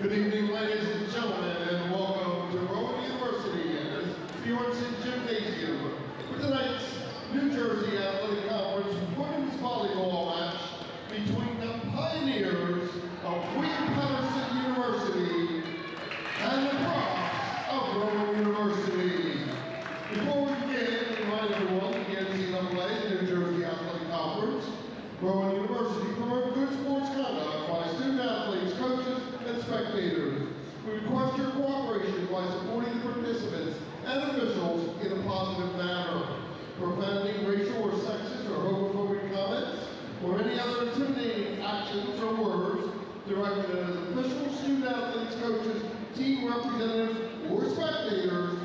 Good evening, ladies and gentlemen, and welcome to Rowan University and its Paterson Gymnasium for tonight's New Jersey Athletic Conference women's volleyball match between the Pioneers of Paterson University and the Profs of Rowan University. Before we begin, I remind everyone that the NCAA, the New Jersey Athletic Conference, Rowan University promote good sports conduct by student athletes, coaches, and spectators. We request your cooperation by supporting the participants and officials in a positive manner. Profanity, racial or sexist or homophobic comments, or any other intimidating actions or words directed at officials, student athletes, coaches, team representatives, or spectators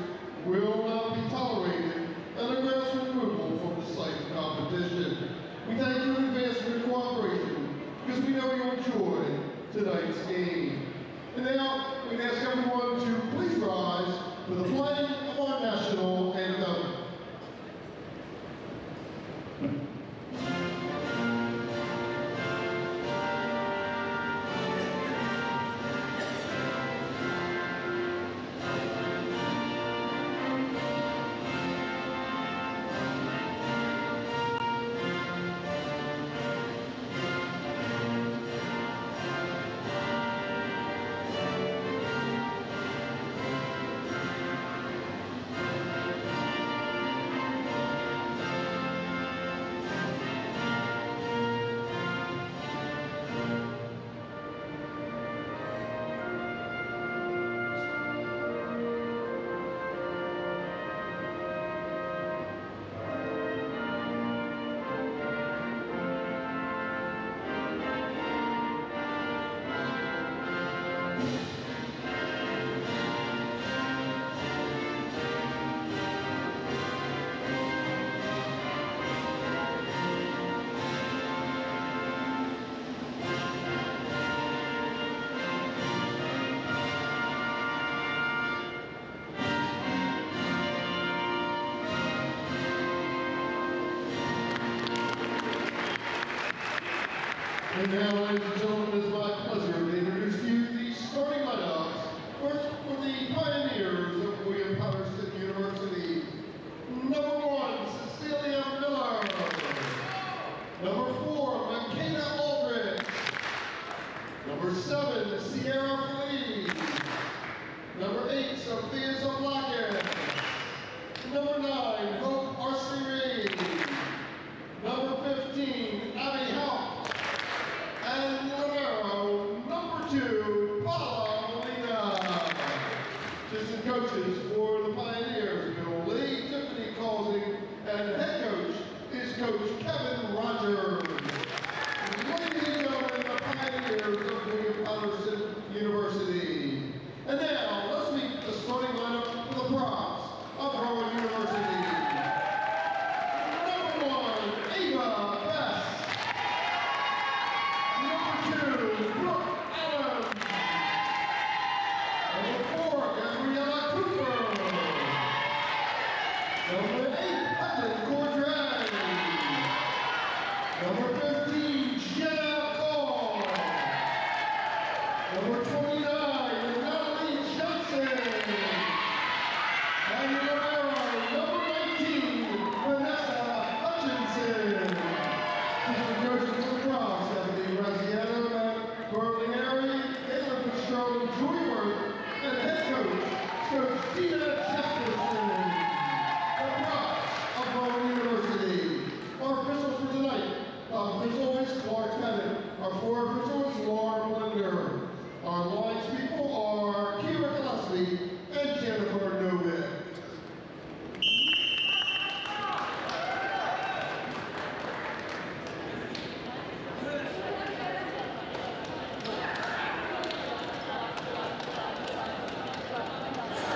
will not be tolerated, and a grass removal from the site of competition. We thank you in advance for your cooperation, because we know you'll enjoy tonight's game. And now, we ask everyone to please rise for the playing of our national anthem. And now, ladies and gentlemen, it is my pleasure to introduce to you the starting lineups. First, for the Pioneers of Paterson University. Number 1, Cecilia Miller. Number 4, Makeda Aldrich. Number 7, Sierra Fleet. Number 8, Sophia Zablakis. Number 9, Hope Arcery. Number 15, Abby Haupt. And libero, number 2, Paula Molina. Assistant coaches for the Pioneers, Bill Lee, Tiffany Causing, and head coach is Coach Kevin Rogers. Ladies and gentlemen, the Pioneers of Paterson University. And now, let's meet the starting lineup for the Profs of Rowan University. Number 1, Ava Best. Our 4 officials, Laura Blender. Our lines people are Kira Gillespie and Jennifer Novik.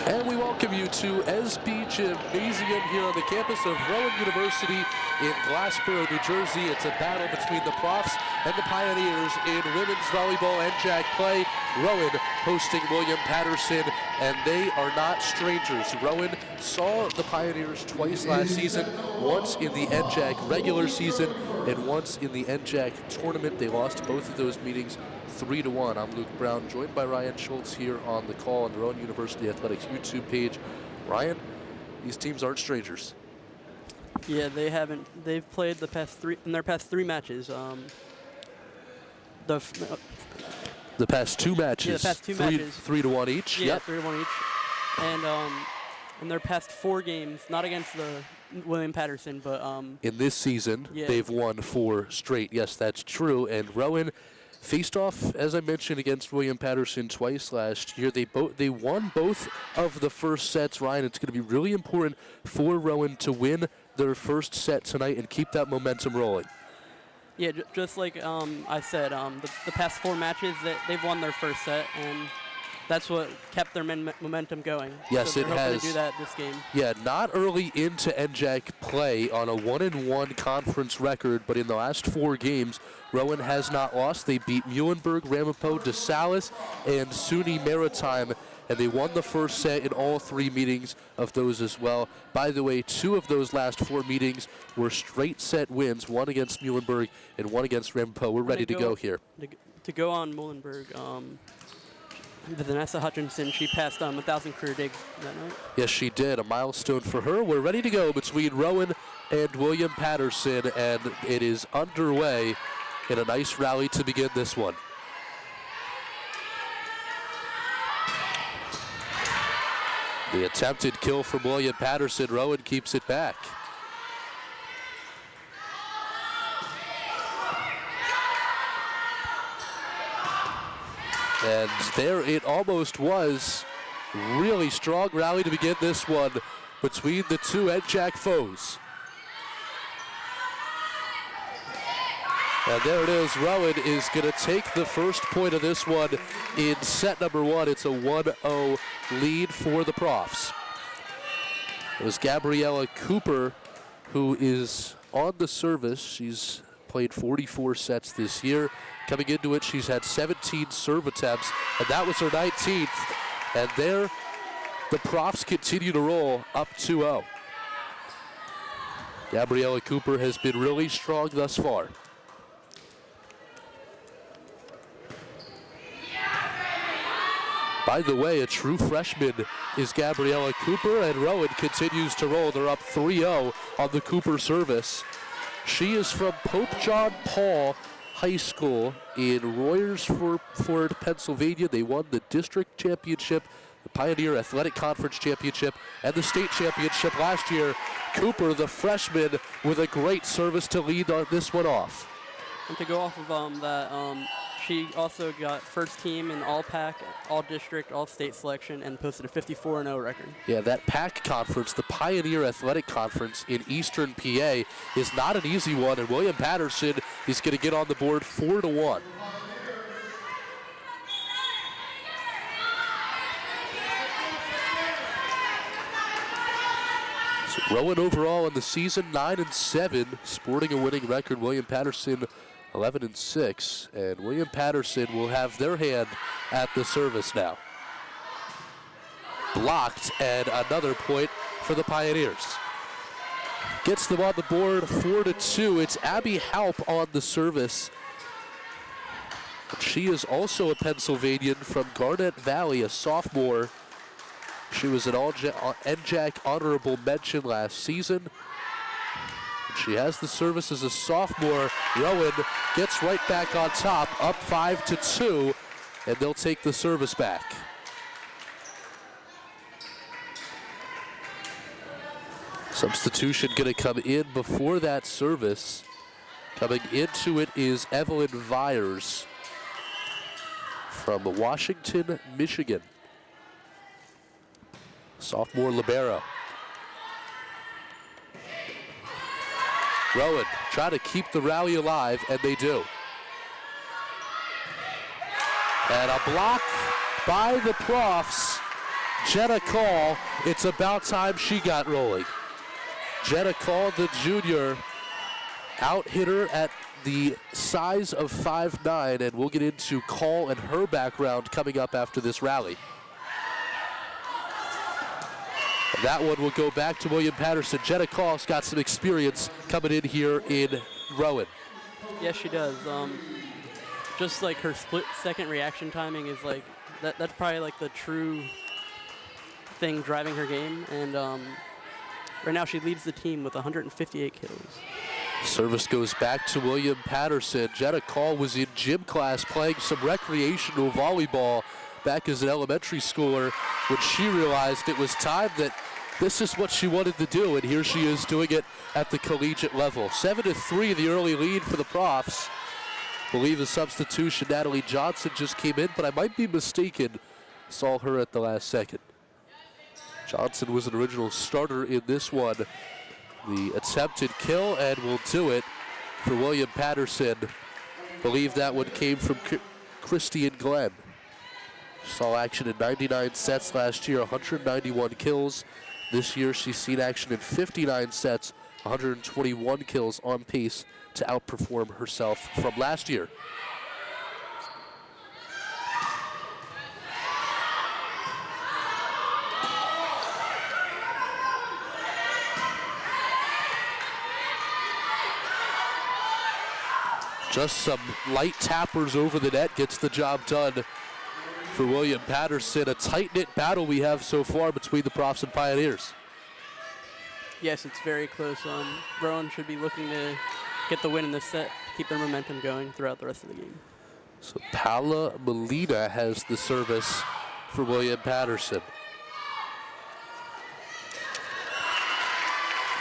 And we welcome you to SB Gymnasium here on the campus of Rowan University in Glassboro, New Jersey. It's a battle between the Profs and the Pioneers in women's volleyball NJAC play. Rowan hosting William Paterson, and they are not strangers. Rowan saw the Pioneers twice last season, once in the NJAC regular season and once in the NJAC tournament. They lost both of those meetings 3-1. I'm Luke Brown, joined by Ryan Schultz here on the call on the Rowan University Athletics YouTube page. Ryan, these teams aren't strangers. Yeah, they haven't. They've played the past three matches. The past two matches. Yeah, the past two matches. 3-1 each. Yeah, yep. 3-1 each. And in their past 4 games, not against the William Paterson, but in this season, yeah, they've won 4 straight. Yes, that's true. And Rowan faced off, as I mentioned, against William Paterson twice last year. They won both of the first sets. Ryan, it's going to be really important for Rowan to win their first set tonight and keep that momentum rolling. Yeah, just like I said, the past 4 matches, they've won their first set, and that's what kept their momentum going. Yes, so it has. To do that this game. Yeah, not early into NJAC play on a 1-1 conference record, but in the last 4 games, Rowan has not lost. They beat Muhlenberg, Ramapo, DeSalis, and SUNY Maritime, and they won the first set in all 3 meetings of those as well. By the way, 2 of those last 4 meetings were straight set wins, one against Muhlenberg and one against Ramapo. We're ready to go here. To go on Muhlenberg, Vanessa Hutchinson, she passed 1,000 career digs that night. Yes, she did. A milestone for her. We're ready to go between Rowan and William Paterson, and it is underway in a nice rally to begin this one. The attempted kill from William Paterson. Rowan keeps it back. And there it almost was. Really strong rally to begin this one between the two NJAC foes. And there it is. Rowan is going to take the first point of this one in set number 1. It's a 1-0 lead for the Profs. It was Gabriella Cooper who is on the service. She's played 44 sets this year. Coming into it, she's had 17 serve attempts, and that was her 19th. And there, the Profs continue to roll up 2-0. Gabriella Cooper has been really strong thus far. By the way, a true freshman is Gabriella Cooper, and Rowan continues to roll. They're up 3-0 on the Cooper service. She is from Pope John Paul High School in Royersford, Pennsylvania. They won the district championship, the Pioneer Athletic Conference championship, and the state championship last year. Cooper, the freshman, with a great service to lead on this one off. And to go off of that, she also got first team in all PAC, all district, all state selection, and posted a 54-0 record. Yeah, that PAC conference, the Pioneer Athletic Conference in Eastern PA, is not an easy one, and William Paterson is going to get on the board 4-1. So Rowan overall in the season 9-7, sporting a winning record. William Paterson 11-6, and William Paterson will have their hand at the service now. Blocked, and another point for the Pioneers. Gets them on the board 4-2. It's Abby Halp on the service. She is also a Pennsylvanian from Garnet Valley, a sophomore. She was an NJAC honorable mention last season. She has the service as a sophomore. Rowan gets right back on top, up 5-2, and they'll take the service back. Substitution going to come in before that service. Coming into it is Evelyn Vyers from Washington, Michigan. Sophomore libero. Rowan try to keep the rally alive, and they do. And a block by the Profs. Jenna Call, it's about time she got rolling. Jenna Call, the junior, out-hit her at the size of 5'9", and we'll get into Call and her background coming up after this rally. And that one will go back to William Paterson. Jenna Call's got some experience coming in here in Rowan. Yes, she does. Just like her split-second reaction timing is like, that's probably like the true thing driving her game. And right now she leads the team with 158 kills. Service goes back to William Paterson. Jenna Call was in gym class playing some recreational volleyball back as an elementary schooler when she realized it was time that this is what she wanted to do, and here she is doing it at the collegiate level. 7-3 the early lead for the Profs. Believe the substitution, Natalie Johnson, just came in, but I might be mistaken. Saw her at the last second. Johnson was an original starter in this one. The attempted kill, and will do it for William Paterson. Believe that one came from Christian Glenn. Saw action in 99 sets last year, 191 kills. This year she's seen action in 59 sets, 121 kills, on pace to outperform herself from last year. Just some light tappers over the net gets the job done for William Paterson. A tight-knit battle we have so far between the Profs and Pioneers. Yes, it's very close. Rowan should be looking to get the win in this set, keep their momentum going throughout the rest of the game. So Paula Molina has the service for William Paterson.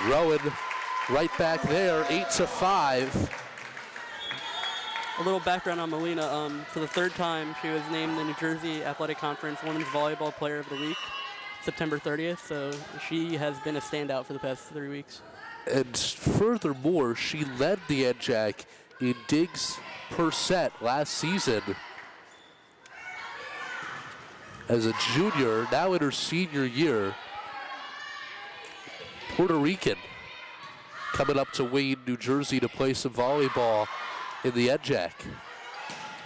Rowan right back there, 8-5. A little background on Molina. For the third time, she was named the New Jersey Athletic Conference Women's Volleyball Player of the Week, September 30th. So she has been a standout for the past 3 weeks. And furthermore, she led the NJAC in digs per set last season as a junior. Now in her senior year, Puerto Rican coming up to Wayne, New Jersey to play some volleyball in the NJAC.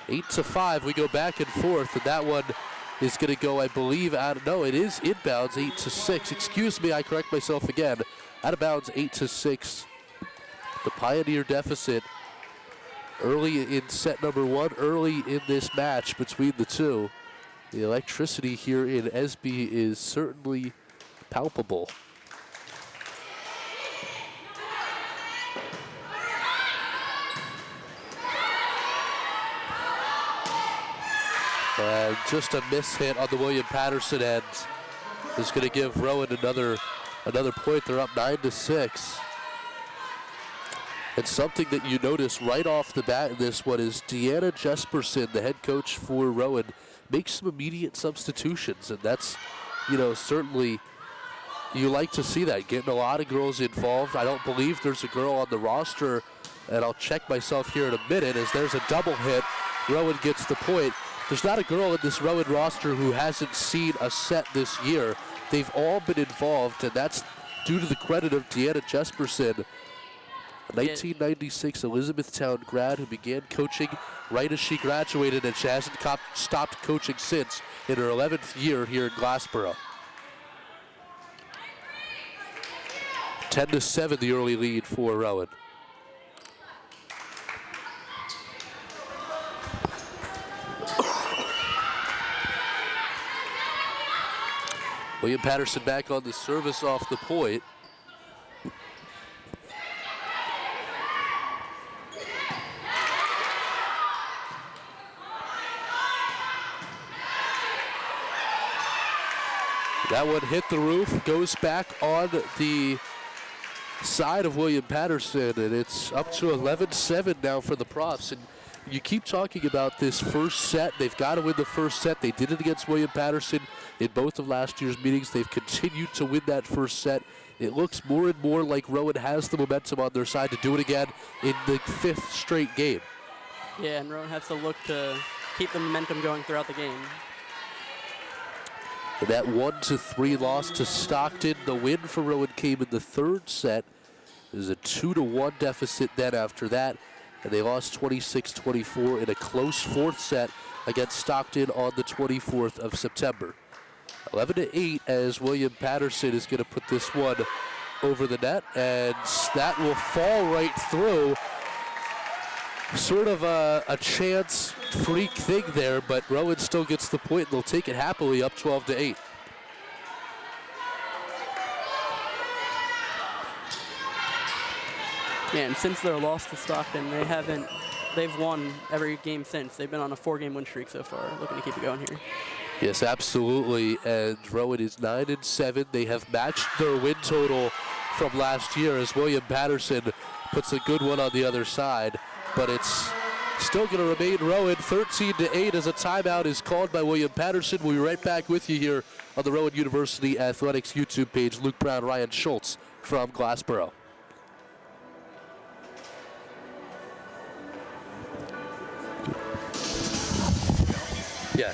8-5, we go back and forth, and that one is going to go, I believe, no, it is inbounds, 8-6. Excuse me, I correct myself again. Out of bounds, 8-6. The Pioneer deficit early in set number one, early in this match between the two. The electricity here in Esby is certainly palpable. And just a miss hit on the William Paterson end is going to give Rowan another point. They're up 9-6. And something that you notice right off the bat in this one is Deanna Jesperson, the head coach for Rowan, makes some immediate substitutions, and that's, certainly you like to see that, getting a lot of girls involved. I don't believe there's a girl on the roster, and I'll check myself here in a minute, as there's a double hit. Rowan gets the point. There's not a girl in this Rowan roster who hasn't seen a set this year. They've all been involved, and that's due to the credit of Deanna Jesperson, a 1996 Elizabethtown grad who began coaching right as she graduated, and she hasn't stopped coaching since in her 11th year here in Glassboro. 10-7 the early lead for Rowan. William Paterson back on the service off the point. That one hit the roof, goes back on the side of William Paterson, and it's up to 11-7 now for the Profs. And you keep talking about this first set. They've got to win the first set. They did it against William Paterson in both of last year's meetings. They've continued to win that first set. It looks more and more like Rowan has the momentum on their side to do it again in the 5th straight game. Yeah, and Rowan has to look to keep the momentum going throughout the game. And that 1-3 loss to Stockton. The win for Rowan came in the 3rd set There's a 2-1 deficit then after that, and they lost 26-24 in a close fourth set against Stockton on the 24th of September. 11-8 as William Paterson is going to put this one over the net, and that will fall right through. Sort of a chance freak thing there, but Rowan still gets the point, and they'll take it happily up 12-8. Yeah, and since their loss to Stockton, they've won every game since. They've been on a 4-game win streak so far, looking to keep it going here. Yes, absolutely, and Rowan is 9-7. They have matched their win total from last year as William Paterson puts a good one on the other side, but it's still going to remain Rowan 13-8 as a timeout is called by William Paterson. We'll be right back with you here on the Rowan University Athletics YouTube page. Luke Brown, Ryan Schultz from Glassboro. Yeah.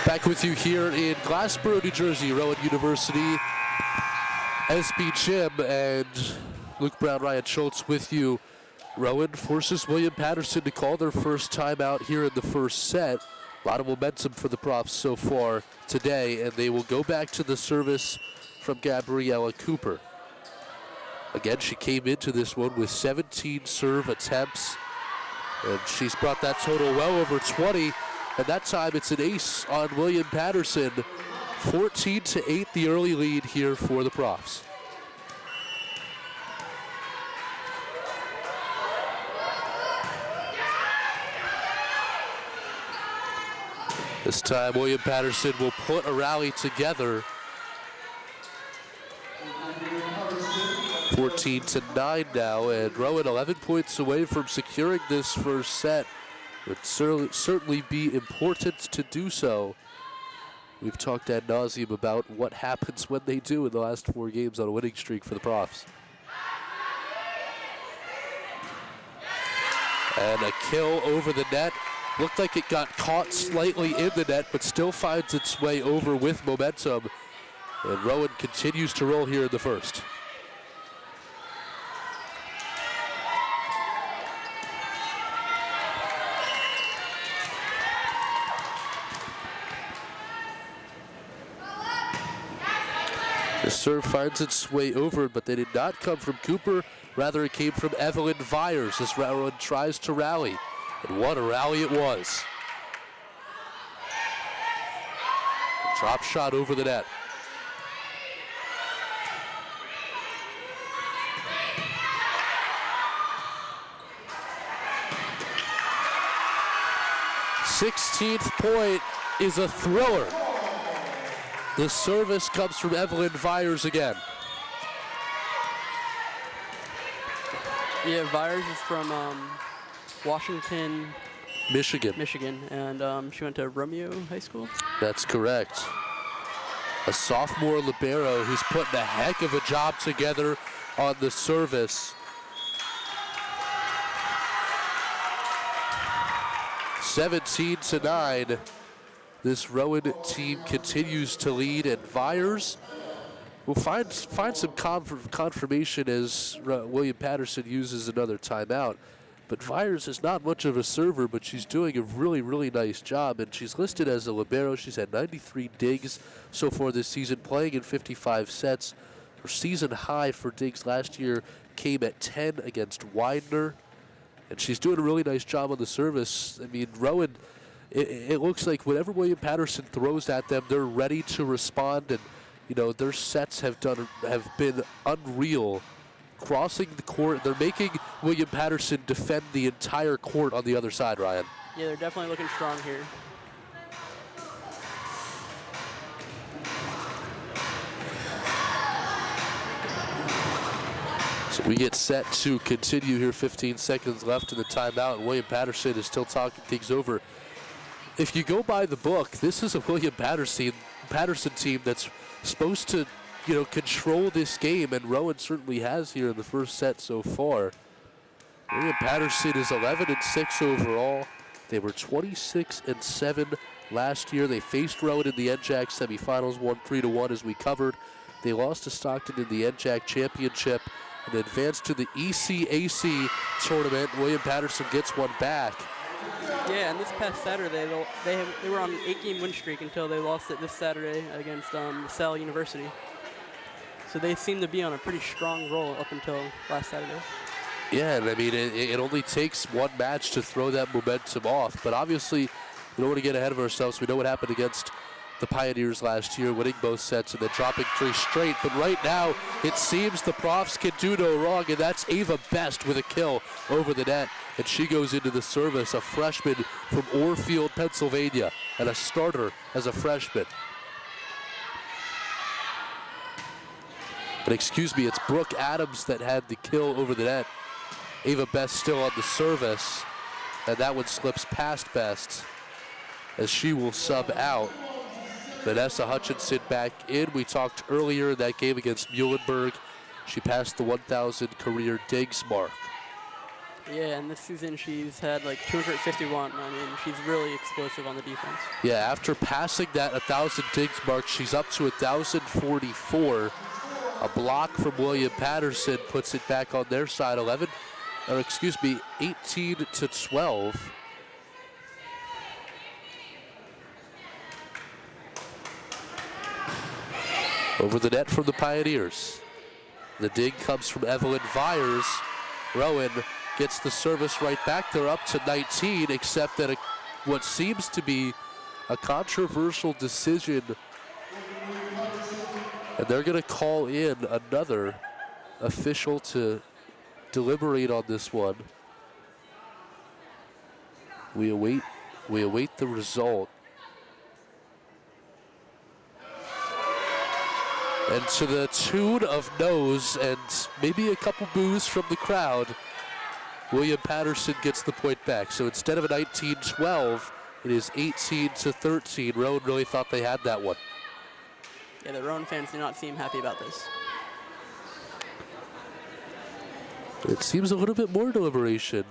Back with you here in Glassboro, New Jersey, Rowan University, SB Gym, and Luke Brown, Ryan Schultz with you. Rowan forces William Paterson to call their first timeout here in the first set. A lot of momentum for the Profs so far today, and they will go back to the service from Gabriella Cooper. Again, she came into this one with 17 serve attempts, and she's brought that total well over 20. And that time it's an ace on William Paterson. 14-8 the early lead here for the Profs. This time William Paterson will put a rally together. 14-9 now, and Rowan 11 points away from securing this first set. Would certainly be important to do so. We've talked ad nauseum about what happens when they do in the last 4 games on a winning streak for the Profs. And a kill over the net. Looked like it got caught slightly in the net, but still finds its way over with momentum. And Rowan continues to roll here in the first. The serve finds its way over, but they did not come from Cooper. Rather, it came from Evelyn Vyers as Rowan tries to rally. And what a rally it was. Drop shot over the net. Sixteenth point is a thriller. The service comes from Evelyn Vyers again. Yeah, Vyers is from Washington, Michigan. And she went to Romeo High School. That's correct. A sophomore libero who's putting a heck of a job together on the service. 17-9. This Rowan team continues to lead, and Vyers will find some confirmation as William Paterson uses another timeout. But Vyers is not much of a server, but she's doing a really, really nice job, and she's listed as a libero. She's had 93 digs so far this season, playing in 55 sets. Her season high for digs last year came at 10 against Widener, and she's doing a really nice job on the service. I mean, Rowan, it looks like whatever William Paterson throws at them, they're ready to respond, and you know their sets have been unreal. Crossing the court, they're making William Paterson defend the entire court on the other side, Ryan. Yeah, they're definitely looking strong here. So we get set to continue here, 15 seconds left in the timeout, and William Paterson is still talking things over. If you go by the book, this is a William Paterson team that's supposed to, you know, control this game, and Rowan certainly has here in the first set so far. William Paterson is 11-6 overall. They were 26-7 last year. They faced Rowan in the NJAC semifinals, won 3-1 as we covered. They lost to Stockton in the NJAC championship and advanced to the ECAC tournament. William Paterson gets one back. Yeah, and this past Saturday, they were on an 8-game win streak until they lost it this Saturday against LaSalle University. So they seem to be on a pretty strong roll up until last Saturday. Yeah, and I mean, it only takes one match to throw that momentum off. But obviously, we don't want to get ahead of ourselves. We know what happened against the Pioneers last year, winning both sets and then dropping 3 straight. But right now, it seems the Profs can do no wrong, and that's Ava Best with a kill over the net. And she goes into the service, a freshman from Orfield, Pennsylvania, and a starter as a freshman. But excuse me, it's Brooke Adams that had the kill over the net. Ava Best still on the service, and that one slips past Best as she will sub out. Vanessa Hutchinson back in. We talked earlier in that game against Muhlenberg. She passed the 1,000 career digs mark. Yeah, and this season she's had like 251. I mean, she's really explosive on the defense. Yeah, after passing that 1,000 digs mark, she's up to 1,044. A block from William Paterson puts it back on their side, 18-12. Over the net from the Pioneers. The dig comes from Evelyn Vyers. Rowan gets the service right back. They're up to 19, except that what seems to be a controversial decision. And they're going to call in another official to deliberate on this one. We await the result. And to the tune of no's and maybe a couple boos from the crowd, William Paterson gets the point back. So instead of a 19-12, it is 18-13. Rowan really thought they had that one. Yeah, the Rowan fans do not seem happy about this. It seems a little bit more deliberation.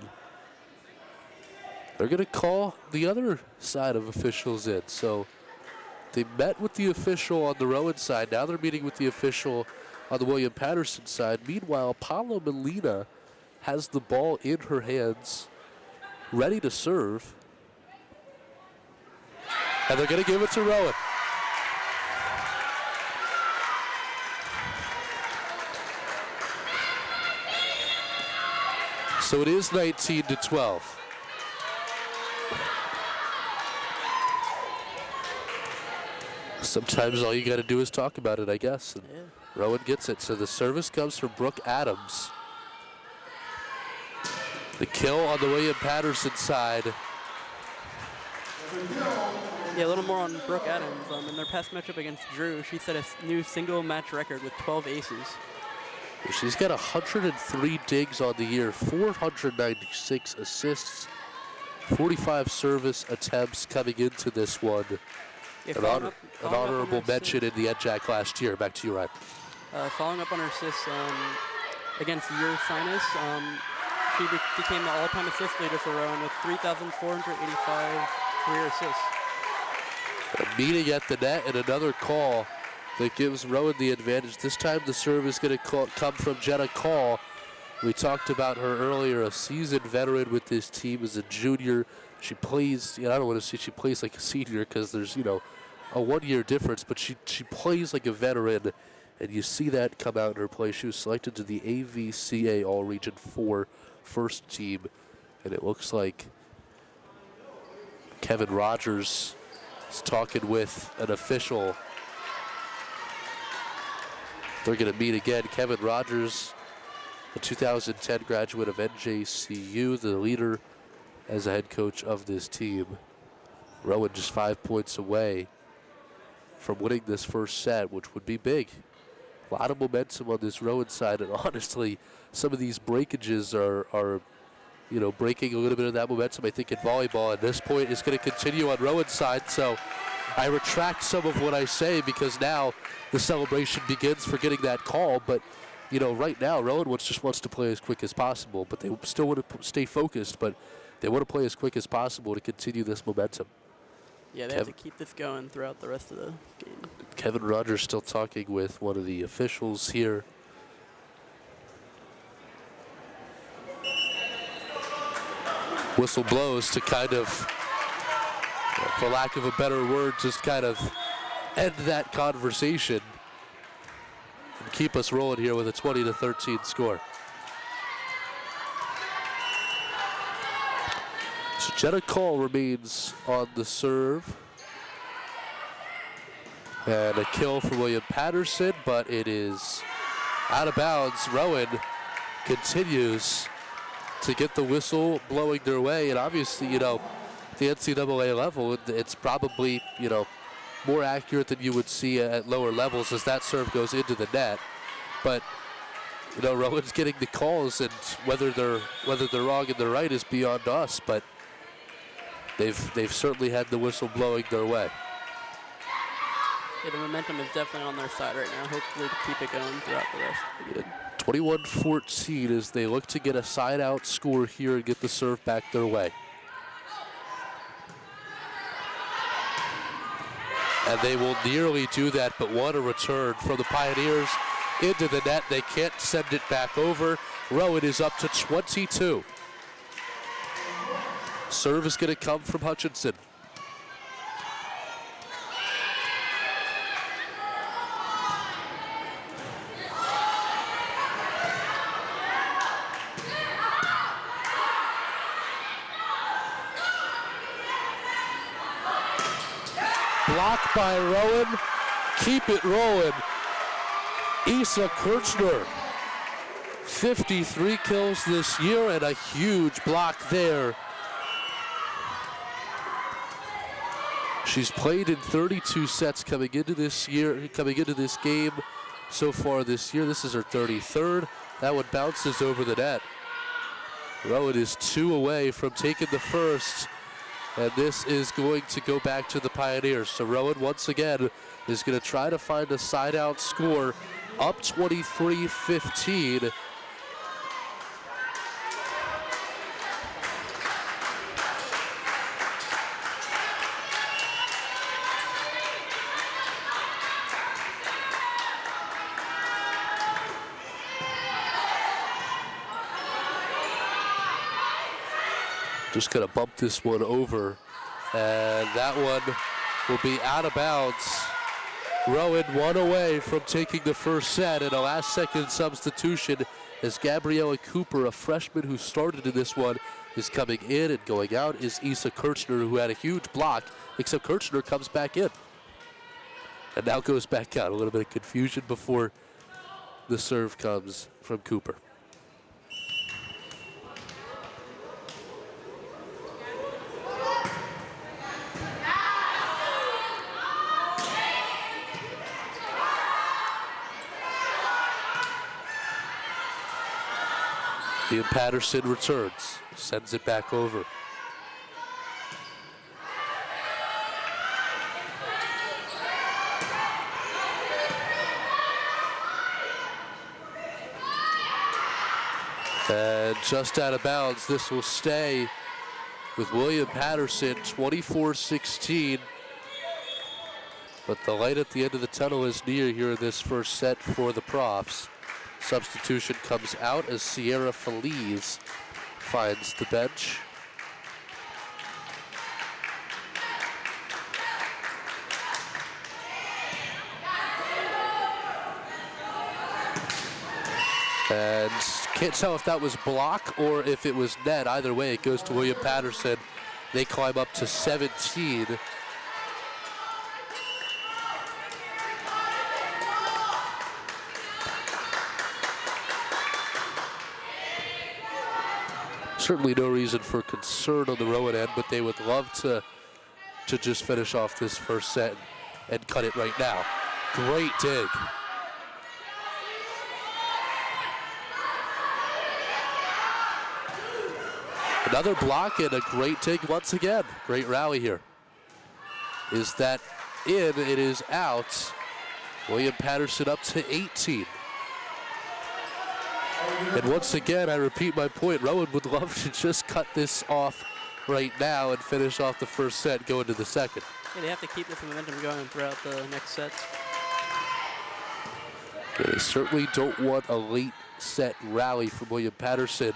They're going to call the other side of officials in. So they met with the official on the Rowan side. Now they're meeting with the official on the William Paterson side. Meanwhile, Paula Molina has the ball in her hands, ready to serve. And they're going to give it to Rowan. So it is 19-12. Sometimes all you got to do is talk about it, I guess. And yeah. Rowan gets it. So the service comes from Brooke Adams. The kill on the William Paterson side. Yeah, a little more on Brooke Adams. In their past matchup against Drew, she set a new single match record with 12 aces. She's got 103 digs on the year, 496 assists, 45 service attempts coming into this one. Yeah, An honorable mention in the NJAC last year. Back to you, Ryan. Following up on her assists against Ur Sinus, she became the all-time assist leader for Rowan with 3,485 career assists. A meeting at the net and another call that gives Rowan the advantage. This time the serve is going to come from Jenna Call. We talked about her earlier, a seasoned veteran with this team as a junior. She plays, I don't want to say she plays like a senior because there's, a 1-year difference, but she plays like a veteran, and you see that come out in her play. She was selected to the AVCA All-Region 4 first team, and it looks like Kevin Rogers is talking with an official. They're going to meet again. Kevin Rogers, a 2010 graduate of NJCU, the leader as a head coach of this team. Rowan just 5 points away from winning this first set, which would be big. A lot of momentum on this Rowan side, and honestly, some of these breakages are breaking a little bit of that momentum, I think, in volleyball. At this point, is going to continue on Rowan's side, so I retract some of what I say because now the celebration begins for getting that call. But, right now, Rowan just wants to play as quick as possible, but they still want to stay focused, but they want to play as quick as possible to continue this momentum. Yeah, they have to keep this going throughout the rest of the game. Kevin Rogers still talking with one of the officials here. Whistle blows to kind of, for lack of a better word, just kind of end that conversation and keep us rolling here with a 20-13 score. So Jenna Call remains on the serve. And a kill for William Paterson, but it is out of bounds. Rowan continues to get the whistle blowing their way. And obviously, the NCAA level, it's probably, more accurate than you would see at lower levels as that serve goes into the net. But, Rowan's getting the calls, and whether they're wrong and they're right is beyond us. But they've certainly had the whistle blowing their way. Yeah, the momentum is definitely on their side right now, hopefully to keep it going throughout the rest of the game. 21-14 as they look to get a side-out score here and get the serve back their way. And they will nearly do that, but what a return from the Pioneers into the net. They can't send it back over. Rowan is up to 22. Serve is going to come from Hutchinson. Blocked by Rowan. Keep it rolling. Isa Kirchner, 53 kills this year and a huge block there. She's played in 32 sets coming into this game so far this year. This is her 33rd. That one bounces over the net. Rowan is 2 away from taking the first. And this is going to go back to the Pioneers. So Rowan, once again, is going to try to find a side-out score, up 23-15. Just going to bump this one over, and that one will be out of bounds. Rowan 1 away from taking the first set, and a last-second substitution as Gabriella Cooper, a freshman who started in this one, is coming in, and going out is Isa Kirchner, who had a huge block, except Kirchner comes back in. And now goes back out. A little bit of confusion before the serve comes from Cooper. Ian Paterson returns, sends it back over. And just out of bounds, this will stay with William Paterson, 24-16. But the light at the end of the tunnel is near here in this first set for the Profs. Substitution comes out as Sierra Feliz finds the bench. And can't tell if that was block or if it was net. Either way, it goes to William Paterson. They climb up to 17. Certainly no reason for concern on the Rowan end, but they would love to just finish off this first set and cut it right now. Great dig. Another block and a great dig once again. Great rally here. Is that in? It is out. William Paterson up to 18. And once again, I repeat my point, Rowan would love to just cut this off right now and finish off the first set, go into the second. Yeah, they have to keep this momentum going throughout the next sets. They certainly don't want a late set rally from William Paterson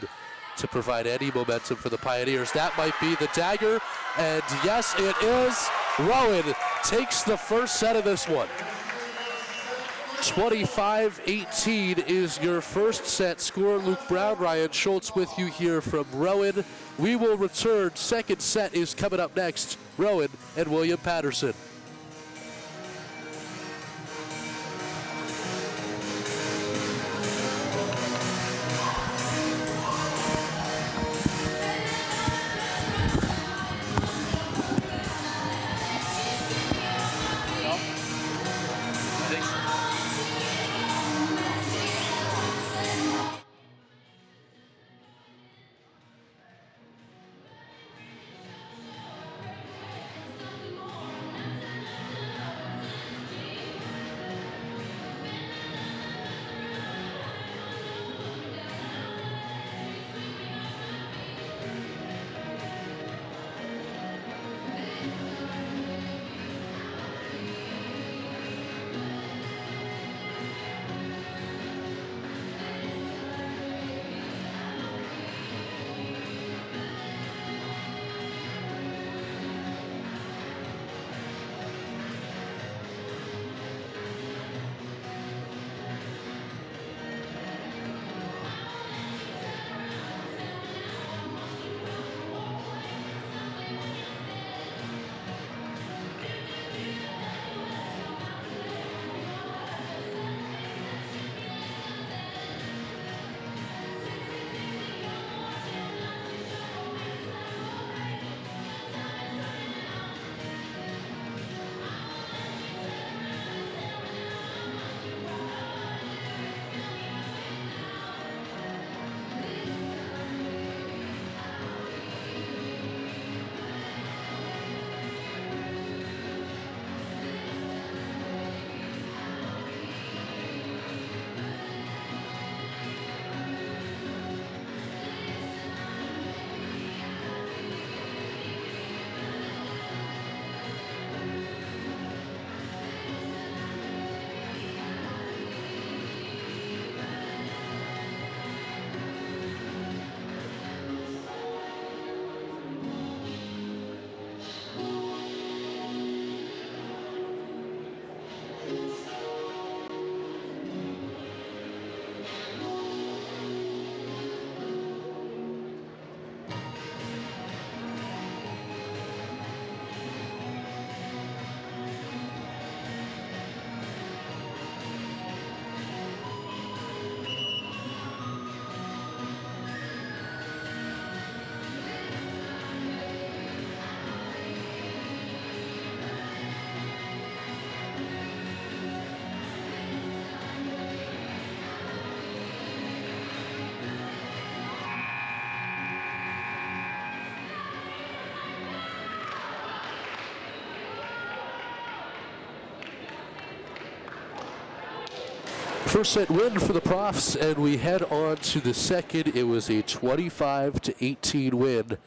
to provide any momentum for the Pioneers. That might be the dagger, and yes, it is. Rowan takes the first set of this one. 25-18 is your first set score. Luke Brown, Ryan Schultz with you here from Rowan. We will return. Second set is coming up next. Rowan and William Paterson. First set win for the Profs, and we head on to the second. It was a 25-18 win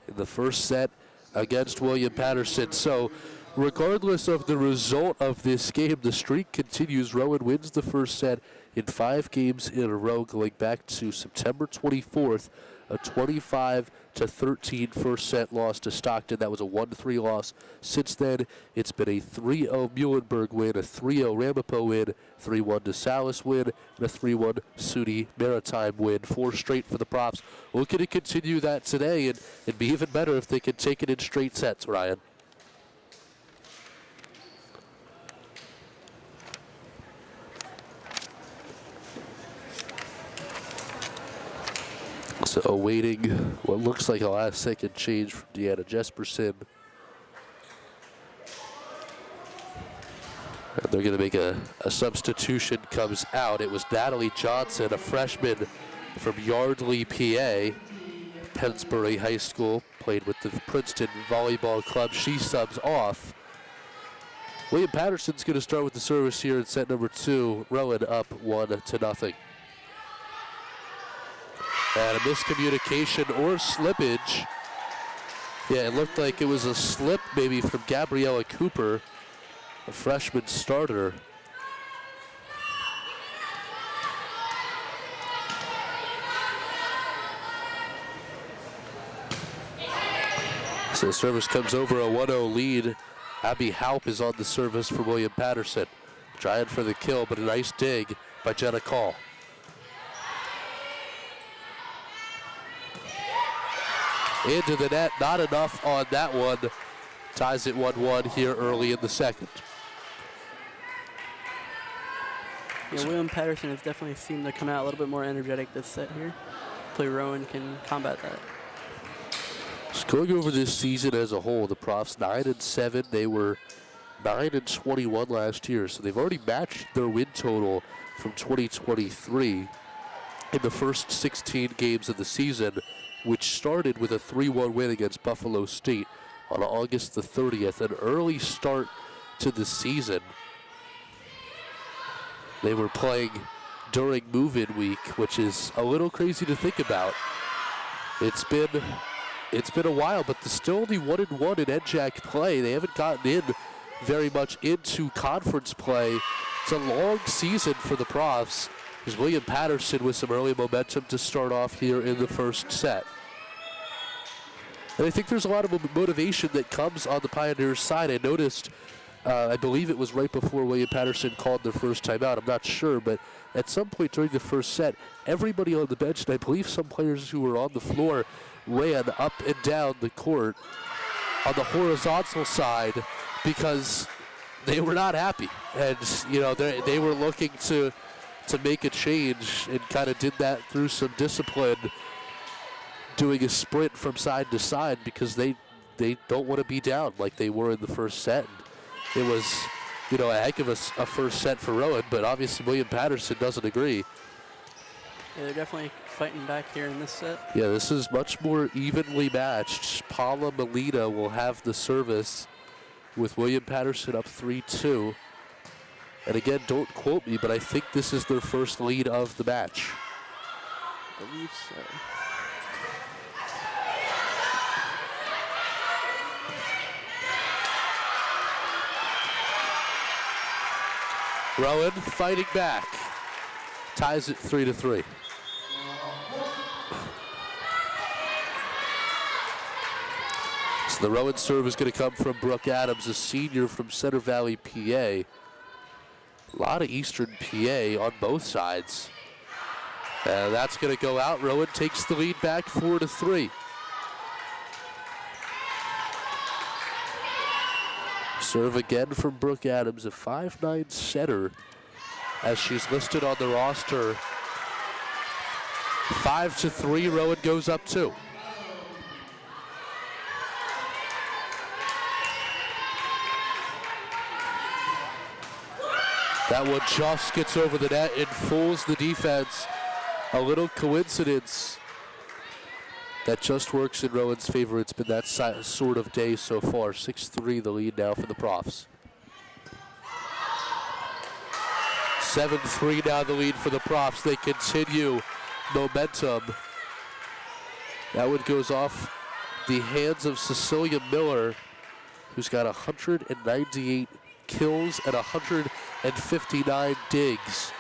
in the first set against William Paterson. So regardless of the result of this game, the streak continues. Rowan wins the first set in 5 games in a row, going back to September 24th, a 25 13 first set loss to Stockton. That was a 1-3 loss. Since then, it's been a 3-0 Muhlenberg win, a 3-0 Ramapo win, 3-1 DeSalis win, and a 3-1 SUNY Maritime win. 4 straight for the Profs. Looking to continue that today, and it'd be even better if they could take it in straight sets, Ryan. So awaiting what looks like a last-second change from Deanna Jesperson. And they're going to make a substitution comes out. It was Natalie Johnson, a freshman from Yardley, PA. Pennsbury High School, played with the Princeton Volleyball Club. She subs off. William Paterson's going to start with the service here in set number 2. Rowan up 1-0. And a miscommunication or slippage. Yeah, it looked like it was a slip maybe from Gabriella Cooper, a freshman starter. So the service comes over a 1-0 lead. Abby Haupt is on the service for William Paterson. Trying for the kill, but a nice dig by Jenna Call. Into the net, not enough on that one. Ties it 1-1 here early in the second. Yeah, William Paterson has definitely seemed to come out a little bit more energetic this set here. Hopefully Rowan can combat that. Just going over this season as a whole, the Profs 9-7. They were 9-21 last year, so they've already matched their win total from 2023 in the first 16 games of the season, which started with a 3-1 win against Buffalo State on August the 30th. An early start to the season. They were playing during move-in week, which is a little crazy to think about. It's been a while, but they're still only 1-1 in NJAC play. They haven't gotten in very much into conference play. It's a long season for the Profs. There's William Paterson with some early momentum to start off here in the first set. And I think there's a lot of motivation that comes on the Pioneers side. I noticed, I believe it was right before William Paterson called their first timeout. I'm not sure, but at some point during the first set, everybody on the bench, and I believe some players who were on the floor, ran up and down the court on the horizontal side because they were not happy. And, you know, they were looking to make a change, and kind of did that through some discipline, doing a sprint from side to side because they don't want to be down like they were in the first set. And it was, you know, a heck of a first set for Rowan, but obviously William Paterson doesn't agree. Yeah, they're definitely fighting back here in this set. Yeah, this is much more evenly matched. Paula Melina will have the service with William Paterson up 3-2. And again, don't quote me, but I think this is their first lead of the match. I believe so. Rowan fighting back. Ties it 3-3. So the Rowan serve is going to come from Brooke Adams, a senior from Center Valley, PA. A lot of Eastern PA on both sides. And that's going to go out. Rowan takes the lead back 4-3. Serve again from Brooke Adams, a 5'9" setter, as she's listed on the roster. 5-3, Rowan goes up 2. That one just gets over the net and fools the defense. A little coincidence that just works in Rowan's favor. It's been that sort of day so far. 6-3 the lead now for the Profs. 7-3 now the lead for the Profs. They continue momentum. That one goes off the hands of Cecilia Miller, who's got 198 kills and 159 digs.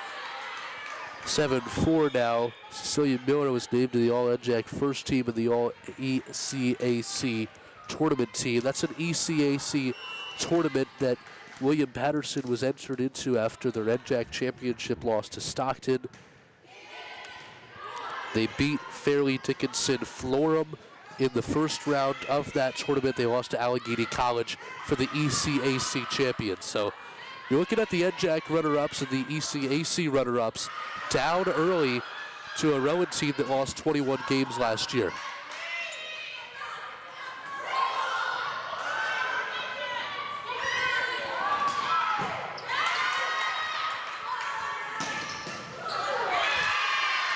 7-4 now. Cecilia Miller was named to the All-NJAC first team and the All-ECAC tournament team. That's an ECAC tournament that William Paterson was entered into after their NJAC championship loss to Stockton. They beat Fairleigh Dickinson Florham in the first round of that tournament. They lost to Allegheny College for the ECAC champions. So you're looking at the NJAC runner-ups and the ECAC runner-ups down early to a Rowan team that lost 21 games last year.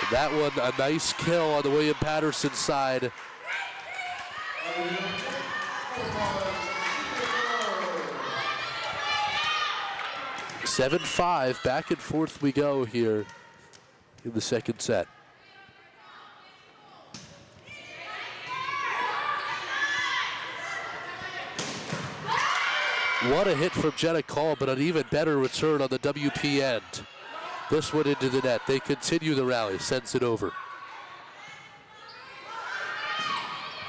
And that one, a nice kill on the William Paterson side. 7-5, back and forth we go here in the second set. What a hit from Jenna Call, but an even better return on the WP end. This one into the net. They continue the rally, sends it over.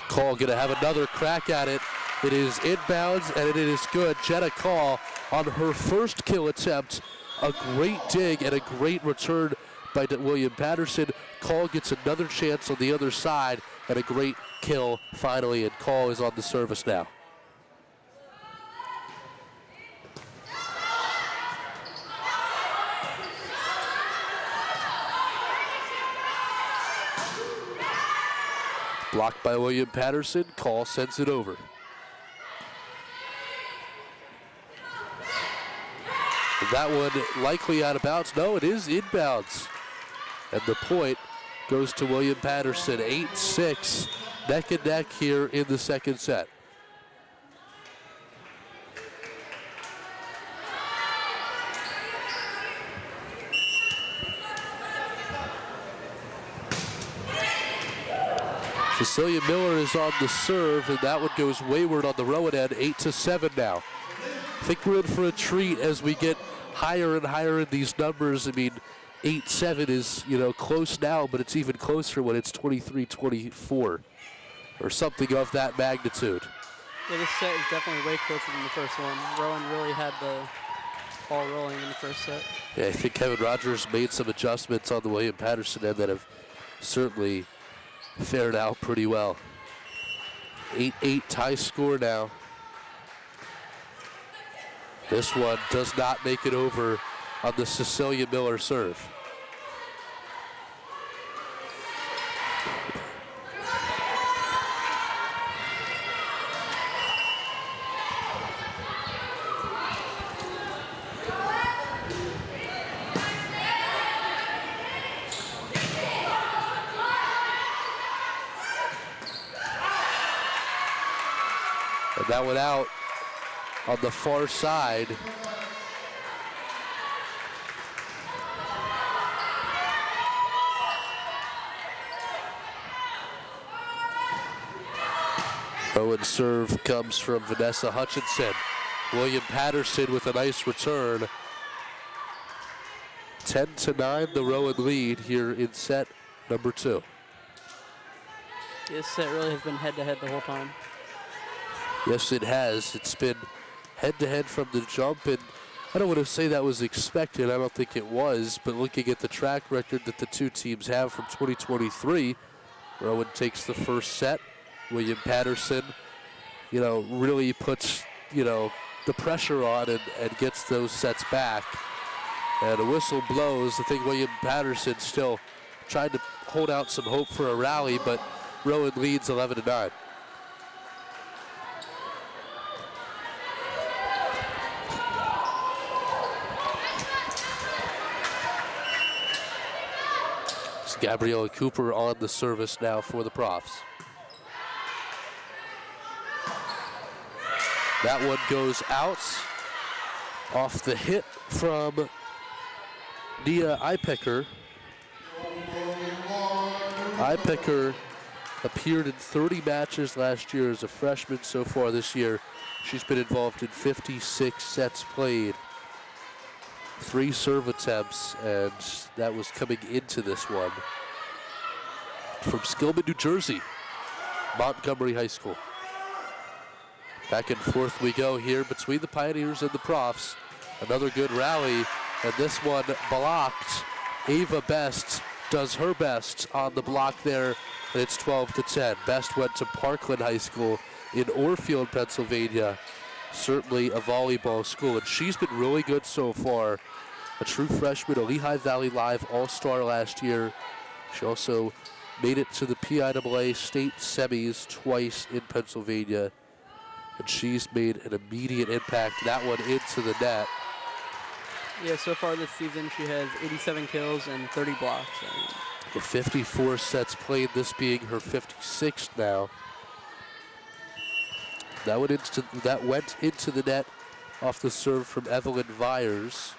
Call gonna have another crack at it. It is inbounds and it is good. Jenna Call on her first kill attempt. A great dig and a great return by William Paterson. Call gets another chance on the other side and a great kill finally, and Call is on the service now. Blocked by William Paterson. Call sends it over. That one likely out of bounds. No, it is inbounds. And the point goes to William Paterson. 8-6, neck and neck here in the second set. Cecilia Miller is on the serve, and that one goes wayward on the Rowan end. 8-7 now. I think we're in for a treat as we get higher and higher in these numbers. I mean, 8-7 is, close now, but it's even closer when it's 23-24 or something of that magnitude. Yeah, this set is definitely way closer than the first one. Rowan really had the ball rolling in the first set. Yeah, I think Kevin Rogers made some adjustments on the William Paterson end that have certainly fared out pretty well. 8-8 tie score now. This one does not make it over on the Cecilia Miller serve. And that one out on the far side. Rowan's serve comes from Vanessa Hutchinson. William Paterson with a nice return. 10-9, the Rowan lead here in set number 2. This set really has been head-to-head the whole time. Yes, it has. It's been head-to-head from the jump, and I don't want to say that was expected. I don't think it was, but looking at the track record that the two teams have from 2023, Rowan takes the first set. William Paterson, really puts, the pressure on and gets those sets back. And a whistle blows. I think William Paterson still trying to hold out some hope for a rally, but Rowan leads 11-9. Gabriella Cooper on the service now for the Profs. That one goes out off the hit from Nia Ipecker. Ipecker appeared in 30 matches last year as a freshman. So far this year, she's been involved in 56 sets played. 3 serve attempts, and that was coming into this one. From Skillman, New Jersey, Montgomery High School. Back and forth we go here between the Pioneers and the Profs. Another good rally, and this one blocked. Ava Best does her best on the block there, and it's 12-10. Best went to Parkland High School in Orfield, Pennsylvania. Certainly a volleyball school, and she's been really good so far. A true freshman, a Lehigh Valley Live All-Star last year. She also made it to the PIAA state semis twice in Pennsylvania, and she's made an immediate impact. That one into the net. Yeah, so far this season she has 87 kills and 30 blocks. 54 sets played, this being her 56th now. That went into the net off the serve from Evelyn Vyers.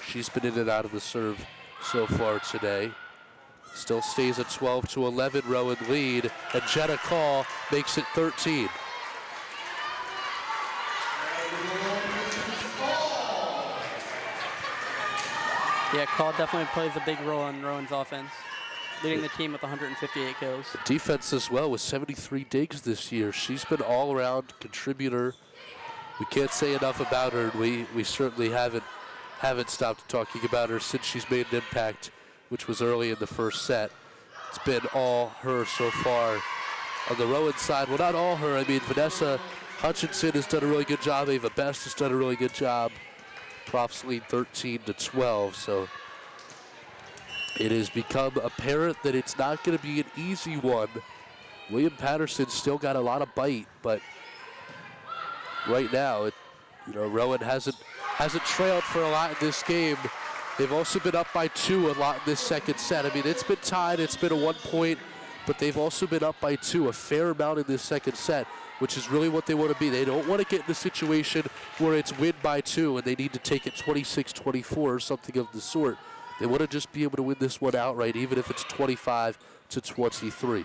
She's been in and out of the serve so far today. Still stays at 12-11 Rowan lead, and Jenna Call makes it 13. Yeah, Call definitely plays a big role in Rowan's offense, leading the team with 158 kills. Defense as well with 73 digs this year. She's been all-around contributor. We can't say enough about her. We certainly haven't stopped talking about her since she's made an impact, which was early in the first set. It's been all her so far. On the Rowan side, well, not all her. I mean, Vanessa Hutchinson has done a really good job. Ava Best has done a really good job. Profs lead 13-12, so it has become apparent that it's not going to be an easy one. William Paterson still got a lot of bite, but right now, Rowan hasn't trailed for a lot in this game. They've also been up by 2 a lot in this second set. I mean, it's been tied, it's been a 1 point, but they've also been up by 2 a fair amount in this second set, which is really what they want to be. They don't want to get in a situation where it's win by 2 and they need to take it 26-24 or something of the sort. They want to just be able to win this one outright, even if it's 25-23.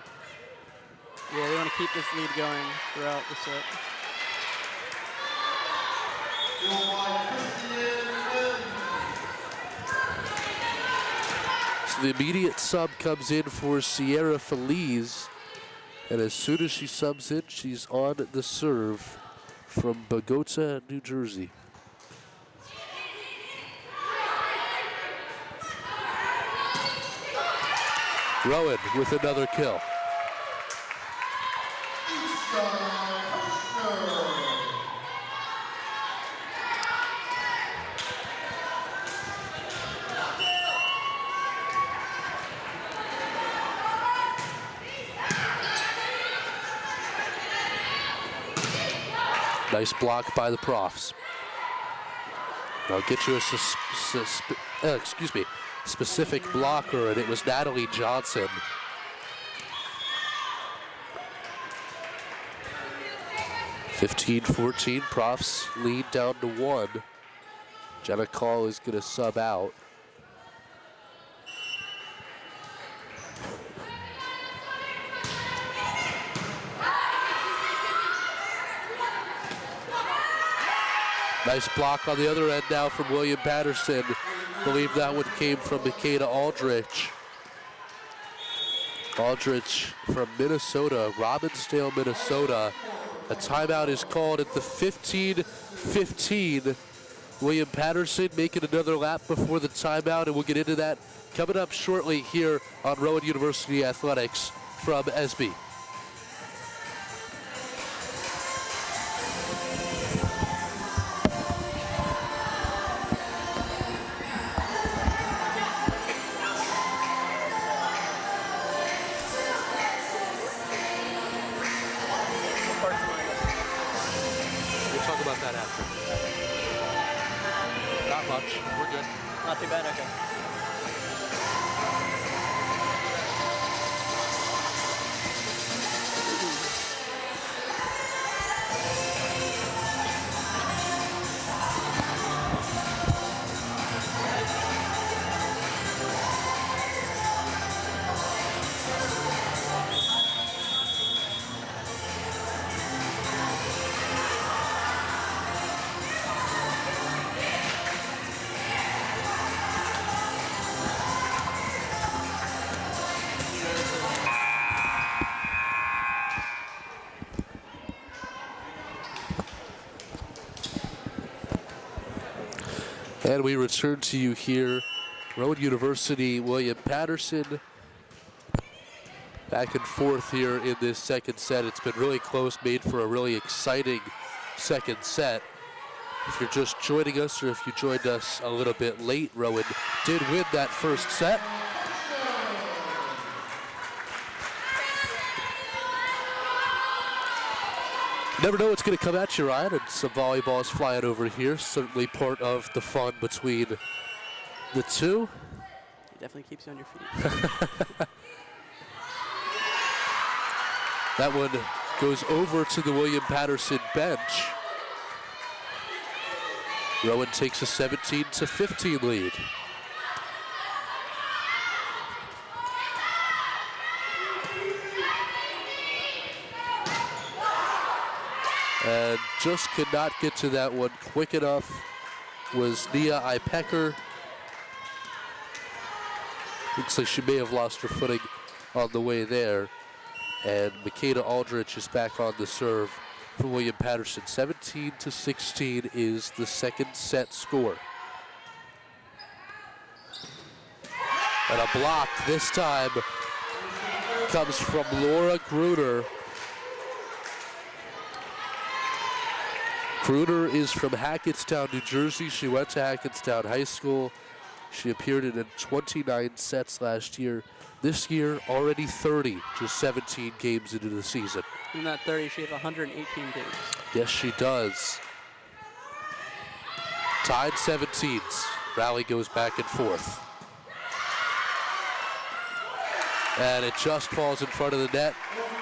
Yeah, they want to keep this lead going throughout the set. So the immediate sub comes in for Sierra Feliz. And as soon as she subs in, she's on the serve from Bogota, New Jersey. Rowan with another kill. Nice block by the Profs. I'll get you a specific blocker, and it was Natalie Johnson. (15-14), Profs lead down to 1. Jenna Call is going to sub out. Nice block on the other end now from William Paterson. Believe that one came from Makeda Aldrich. Aldrich from Minnesota, Robbinsdale, Minnesota. A timeout is called at the 15-15. William Paterson making another lap before the timeout, and we'll get into that coming up shortly here on Rowan University Athletics from SB. Not too bad, okay. And we return to you here. Rowan University, William Paterson. Back and forth here in this second set. It's been really close, made for a really exciting second set. If you're just joining us or if you joined us a little bit late, Rowan did win that first set. Never know what's going to come at you, Ryan, and some volleyballs flying over here. Certainly part of the fun between the two. It definitely keeps you on your feet. That one goes over to the William Paterson bench. Rowan takes a 17-15 lead. And just could not get to that one quick enough was Nia Ipecker. Looks like she may have lost her footing on the way there. And Makeda Aldrich is back on the serve for William Paterson. 17-16 is the second set score. And a block this time comes from Laura Gruner. Gruner is from Hackettstown, New Jersey. She went to Hackettstown High School. She appeared in 29 sets last year. This year, already 30, just 17 games into the season. In that 30, she has 118 games. Yes, she does. Tied 17s. Rally goes back and forth. And it just falls in front of the net.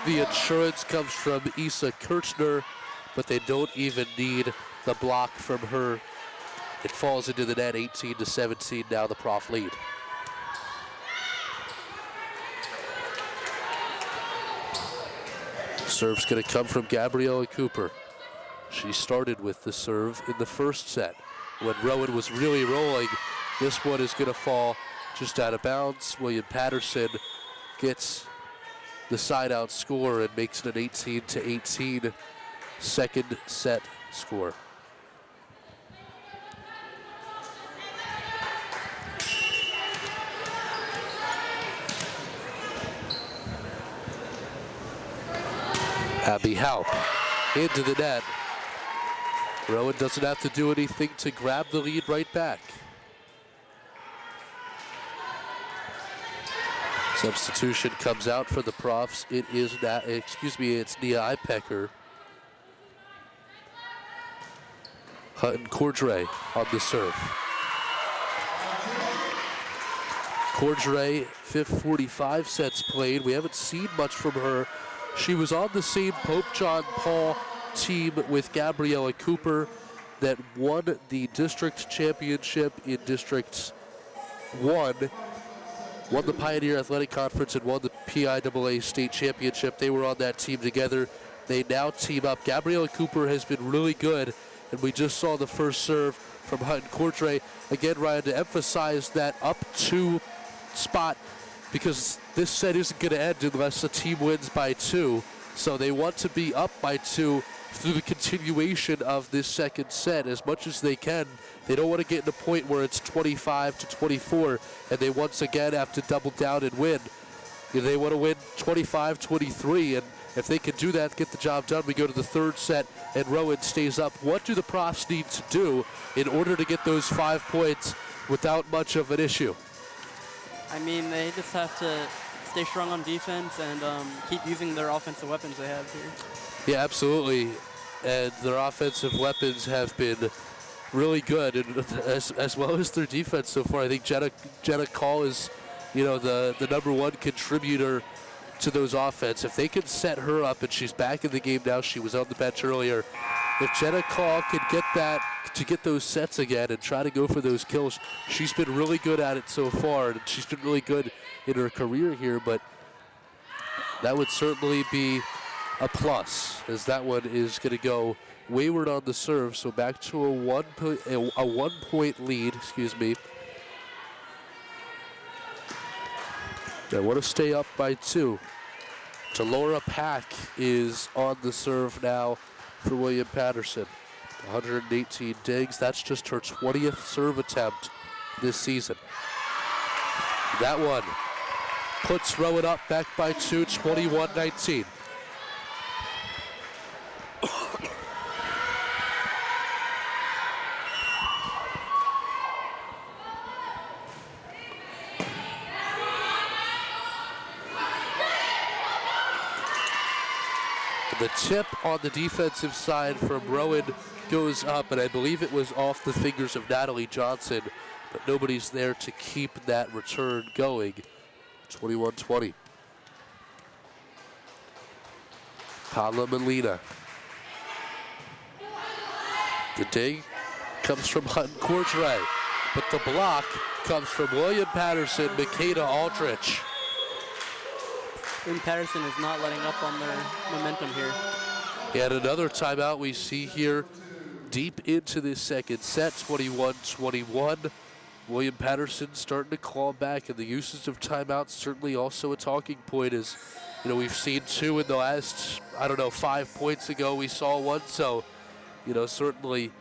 The insurance comes from Issa Kirchner, but they don't even need the block from her. It falls into the net, 18-17, now the Prof lead. Serve's gonna come from Gabriella Cooper. She started with the serve in the first set. When Rowan was really rolling, this one is gonna fall just out of bounds. William Paterson gets the side out score and makes it an 18-18 second set score. Abby Haupt into the net. Rowan doesn't have to do anything to grab the lead right back. Substitution comes out for the Profs. It is it's Nia Ipecker. Hutton Cordray on the serve. Cordray, 45 sets played. We haven't seen much from her. She was on the same Pope John Paul team with Gabriella Cooper that won the district championship in District 1, won the Pioneer Athletic Conference and won the PIAA state championship. They were on that team together. They now team up. Gabriella Cooper has been really good, and we just saw the first serve from Hutton Cordray. Again, Ryan, to emphasize that up 2 spot, because this set isn't going to end unless a team wins by 2. So they want to be up by 2 through the continuation of this second set as much as they can. They don't want to get to a point where it's 25-24 and they once again have to double down and win. They want to win 25-23, and if they can do that, get the job done, we go to the third set and Rowan stays up. What do the Profs need to do in order to get those 5 points without much of an issue? I mean, they just have to stay strong on defense and keep using their offensive weapons they have here. Yeah, absolutely. And their offensive weapons have been really good, and as well as their defense so far. I think Jenna Call is, the number 1 contributor to those offense. If they can set her up, and she's back in the game now, she was on the bench earlier. If Jenna Call could get those sets again and try to go for those kills, she's been really good at it so far, and she's been really good in her career here, but that would certainly be a plus, as that one is going to go wayward on the serve, so back to a 1 point lead, They want to stay up by 2. Delora Pack is on the serve now for William Paterson. 118 digs. That's just her 20th serve attempt this season. That one puts Rowan up back by 2, 21-19. The tip on the defensive side from Rowan goes up, and I believe it was off the fingers of Natalie Johnson, but nobody's there to keep that return going. 21-20. Paula Molina. The dig comes from Hutton Cordray, but the block comes from William Paterson, Makeda Aldrich. And Paterson is not letting up on their momentum here. And another timeout we see here deep into this second set, 21-21. William Paterson starting to claw back, and the usage of timeouts certainly also a talking point. As you know, we've seen 2 in the last, 5 points ago we saw 1. So, certainly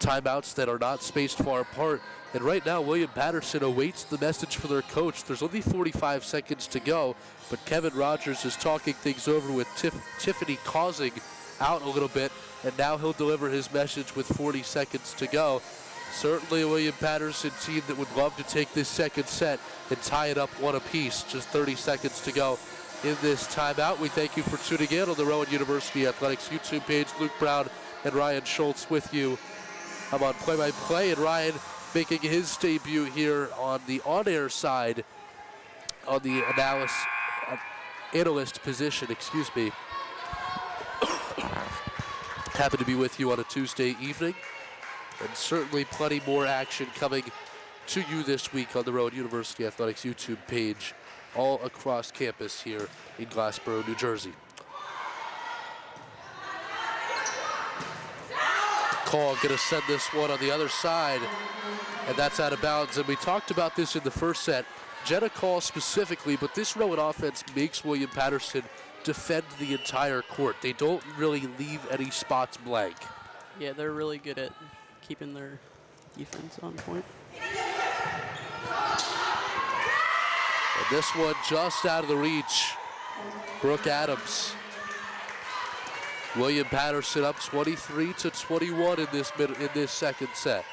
timeouts that are not spaced far apart. And right now, William Paterson awaits the message for their coach. There's only 45 seconds to go, but Kevin Rogers is talking things over with Tiffany Causing out a little bit, and now he'll deliver his message with 40 seconds to go. Certainly a William Paterson team that would love to take this second set and tie it up 1 apiece. Just 30 seconds to go in this timeout. We thank you for tuning in on the Rowan University Athletics YouTube page. Luke Brown and Ryan Schultz with you. I'm on play-by-play, and Ryan making his debut here on the on-air side on the analyst position, Happy to be with you on a Tuesday evening, and certainly plenty more action coming to you this week on the Rowan University Athletics YouTube page all across campus here in Glassboro, New Jersey. Call gonna send this one on the other side, and that's out of bounds. And we talked about this in the first set. Jenna Call specifically, but this Rowan offense makes William Paterson defend the entire court. They don't really leave any spots blank. Yeah, they're really good at keeping their defense on point. And this one just out of the reach. Brooke Adams. William Paterson up 23-21 in this second set.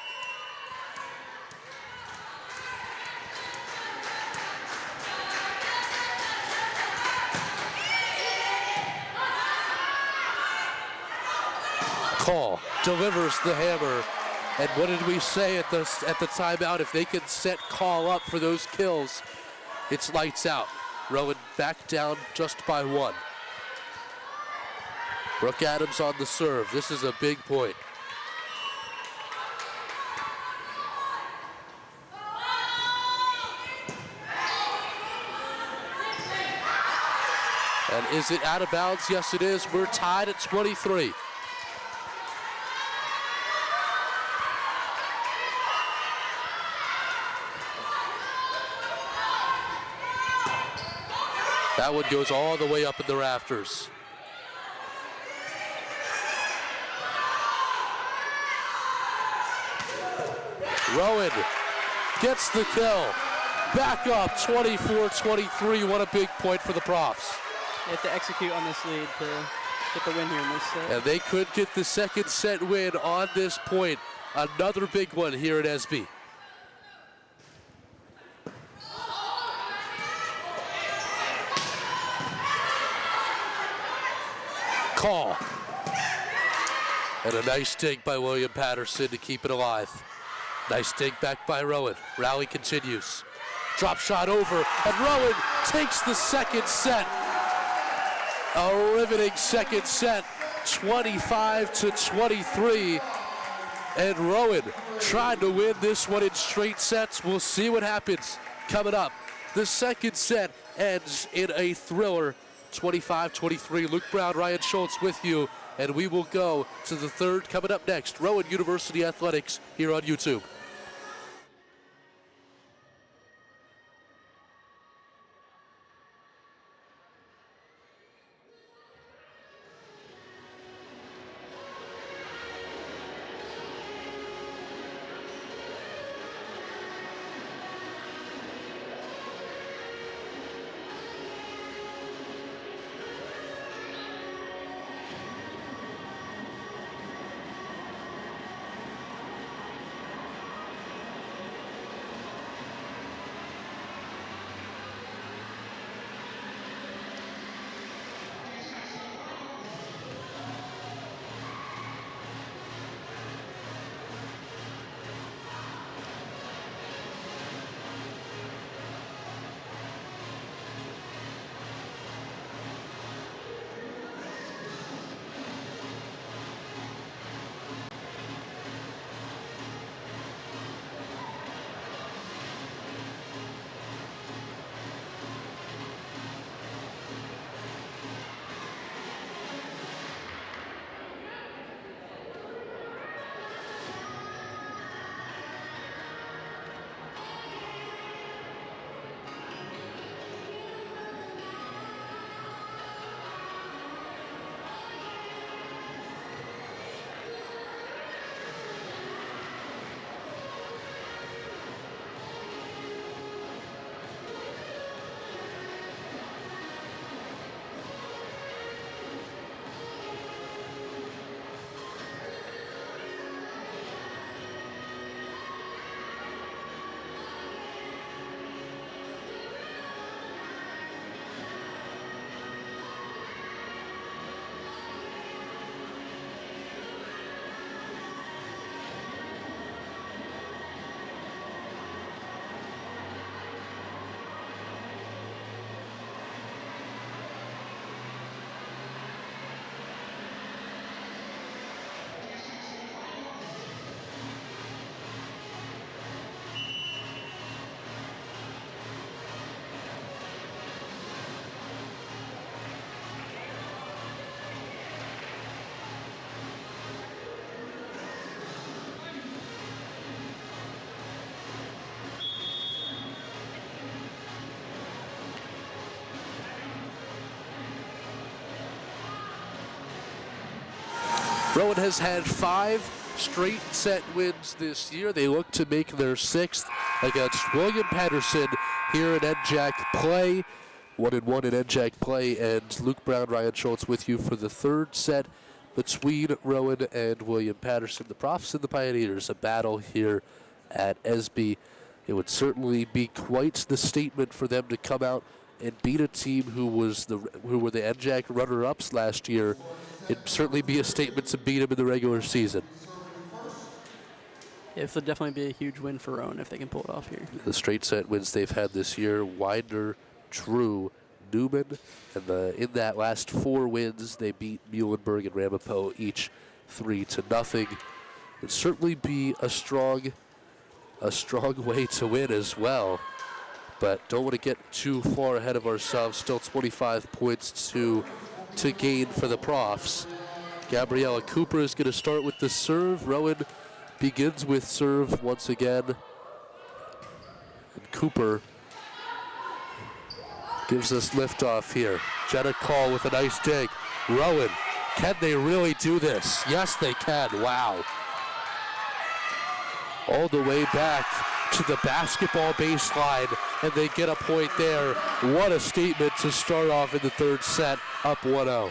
Call delivers the hammer, and what did we say at the timeout? If they can set Call up for those kills, it's lights out. Rowan back down just by 1. Brooke Adams on the serve. This is a big point. And is it out of bounds? Yes, it is. We're tied at 23. That one goes all the way up in the rafters. Rowan gets the kill. Back up 24-23. What a big point for the Profs. They have to execute on this lead to get the win here in this set. And they could get the second set win on this point. Another big one here at SB. Call. And a nice dig by William Paterson to keep it alive. Nice dig back by Rowan. Rally continues. Drop shot over, and Rowan takes the second set. A riveting second set, 25-23. And Rowan trying to win this one in straight sets. We'll see what happens coming up. The second set ends in a thriller, 25-23. Luke Brown, Ryan Schultz with you, and we will go to the third coming up next. Rowan University Athletics here on YouTube. Rowan has had 5 straight set wins this year. They look to make their 6th against William Paterson here in NJAC play. 1-1 in NJAC play, and Luke Brown, Ryan Schultz with you for the 3rd set between Rowan and William Paterson. The Profs and the Pioneers, a battle here at ESB. It would certainly be quite the statement for them to come out and beat a team who were the NJAC runner-ups last year. It'd certainly be a statement to beat them in the regular season. Yeah, this would definitely be a huge win for Rowan if they can pull it off here. The straight set wins they've had this year: Widener, Drew, Newman, and in that last 4 wins, they beat Muhlenberg and Ramapo each 3-0. It'd certainly be a strong way to win as well, but don't want to get too far ahead of ourselves. Still 25 points to gain for the Profs. Gabriella Cooper is going to start with the serve. Rowan begins with serve once again. And Cooper gives us liftoff here. Jenna Call with a nice dig. Rowan, can they really do this? Yes, they can. Wow. All the way back to the basketball baseline, and they get a point there. What a statement to start off in the 3rd set, up 1-0.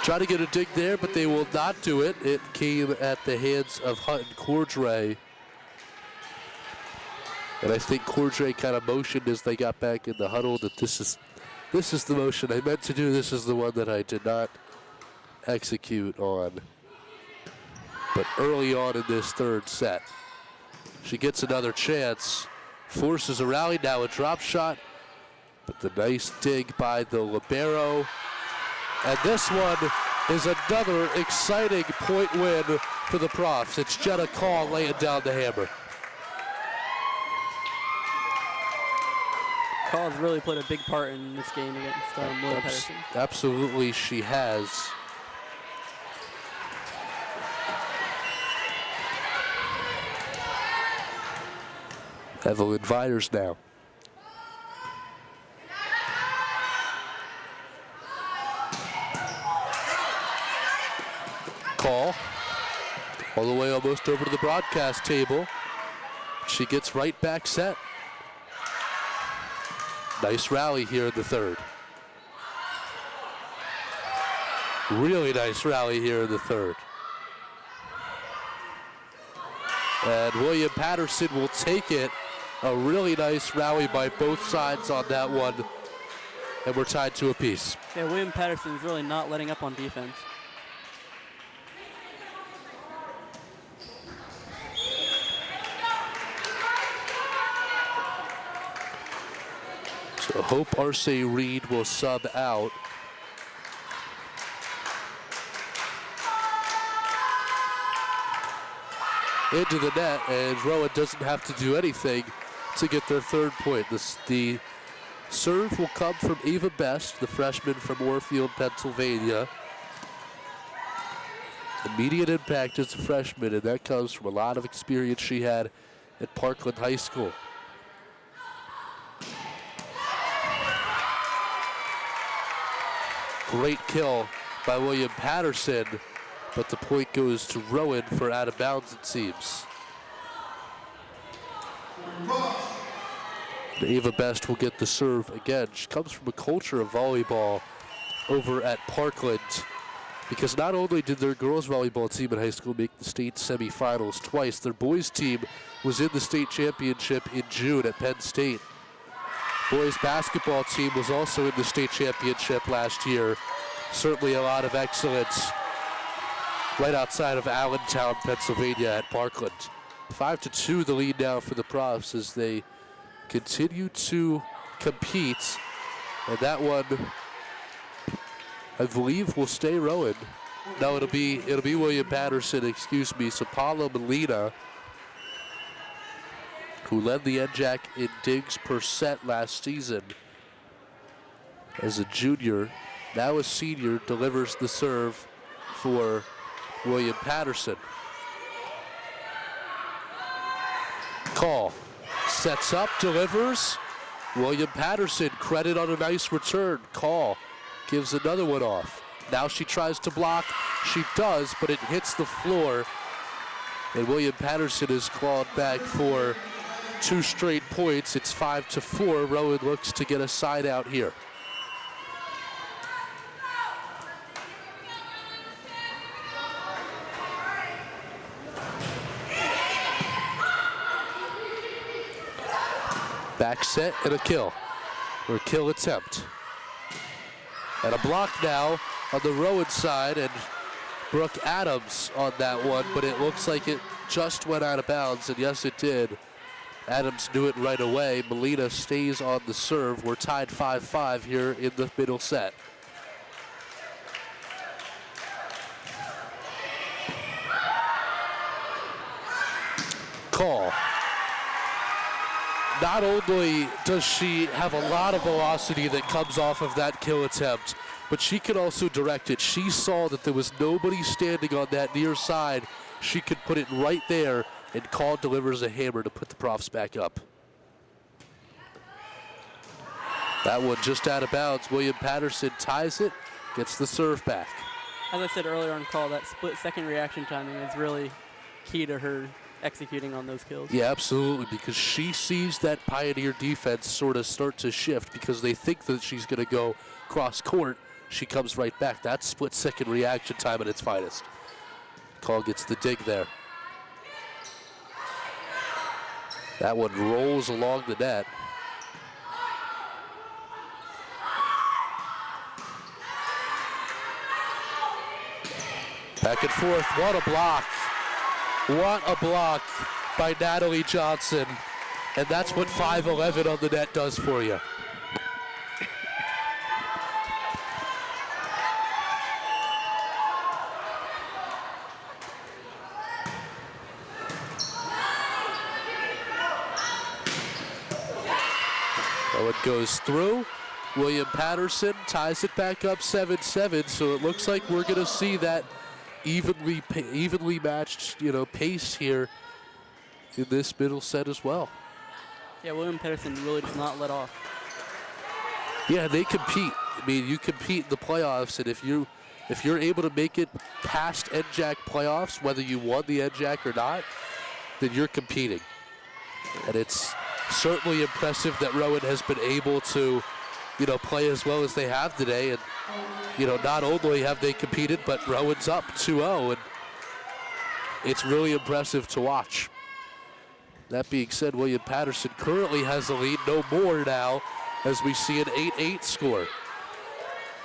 Try to get a dig there, but they will not do it. It came at the hands of Hunt and Cordray. And I think Cordray kind of motioned as they got back in the huddle that this is the motion I meant to do. This is the one that I did not execute on. But early on in this 3rd set, she gets another chance, forces a rally, now a drop shot, but the nice dig by the libero. And this one is another exciting point win for the Profs. It's Jenna Call laying down the hammer. Call has really played a big part in this game against William Paterson. Absolutely, she has. Evelyn Viders now. Call all the way almost over to the broadcast table. She gets right back set. Nice rally here in the 3rd. Really nice rally here in the 3rd. And William Paterson will take it. A really nice rally by both sides on that one. And we're tied to a piece. Yeah, William Paterson's really not letting up on defense. So Hope Arce Reed will sub out. Into the net, and Rowan doesn't have to do anything to get their 3rd point. The serve will come from Ava Best, the freshman from Warfield, Pennsylvania. Immediate impact as a freshman, and that comes from a lot of experience she had at Parkland High School. Great kill by William Paterson, but the point goes to Rowan for out of bounds, it seems. Ava Best will get the serve again. She comes from a culture of volleyball over at Parkland, because not only did their girls volleyball team in high school make the state semifinals twice, their boys team was in the state championship in June at Penn State. Boys basketball team was also in the state championship last year. Certainly a lot of excellence right outside of Allentown, Pennsylvania at Parkland. 5-2 the lead now for the Profs as they continue to compete. And that one, I believe, will stay Rowan. No, it'll be William Paterson, excuse me. So Paolo Molina, who led the NJAC in digs per set last season, as a junior, now a senior, delivers the serve for William Paterson. Call, sets up, delivers. William Paterson, credit on a nice return. Call gives another one off. Now she tries to block. She does, but it hits the floor. And William Paterson is clawed back for 2 straight points. It's 5-4. Rowan looks to get a side out here. Back set and a kill, or kill attempt. And a block now on the Rowan side, and Brooke Adams on that one, but it looks like it just went out of bounds, and yes, it did. Adams knew it right away. Molina stays on the serve. We're tied 5-5 here in the middle set. Call. Not only does she have a lot of velocity that comes off of that kill attempt, but she can also direct it. She saw that there was nobody standing on that near side. She could put it right there, and Call delivers a hammer to put the Profs back up. That one just out of bounds. William Paterson ties it, gets the serve back. As I said earlier on call, that split-second reaction timing is really key to her executing on those kills. Yeah, absolutely, because she sees that Pioneer defense sort of start to shift because they think that she's going to go cross court. She comes right back. That's split-second reaction time at its finest. Call gets the dig there. That one rolls along the net. Back and forth. What a block. What a block by Natalie Johnson. And that's what 5'11" on the net does for you. So it goes through. William Paterson ties it back up 7-7, so it looks like we're going to see that evenly matched, pace here in this middle set as well. Yeah, William Paterson really does not let off. Yeah, they compete. I mean, you compete in the playoffs, and if you're able to make it past NJAC playoffs, whether you won the NJAC or not, then you're competing. And it's certainly impressive that Rowan has been able to, play as well as they have today. And not only have they competed, but Rowan's up 2-0, and it's really impressive to watch. That being said, William Paterson currently has the lead, no more now, as we see an 8-8 score.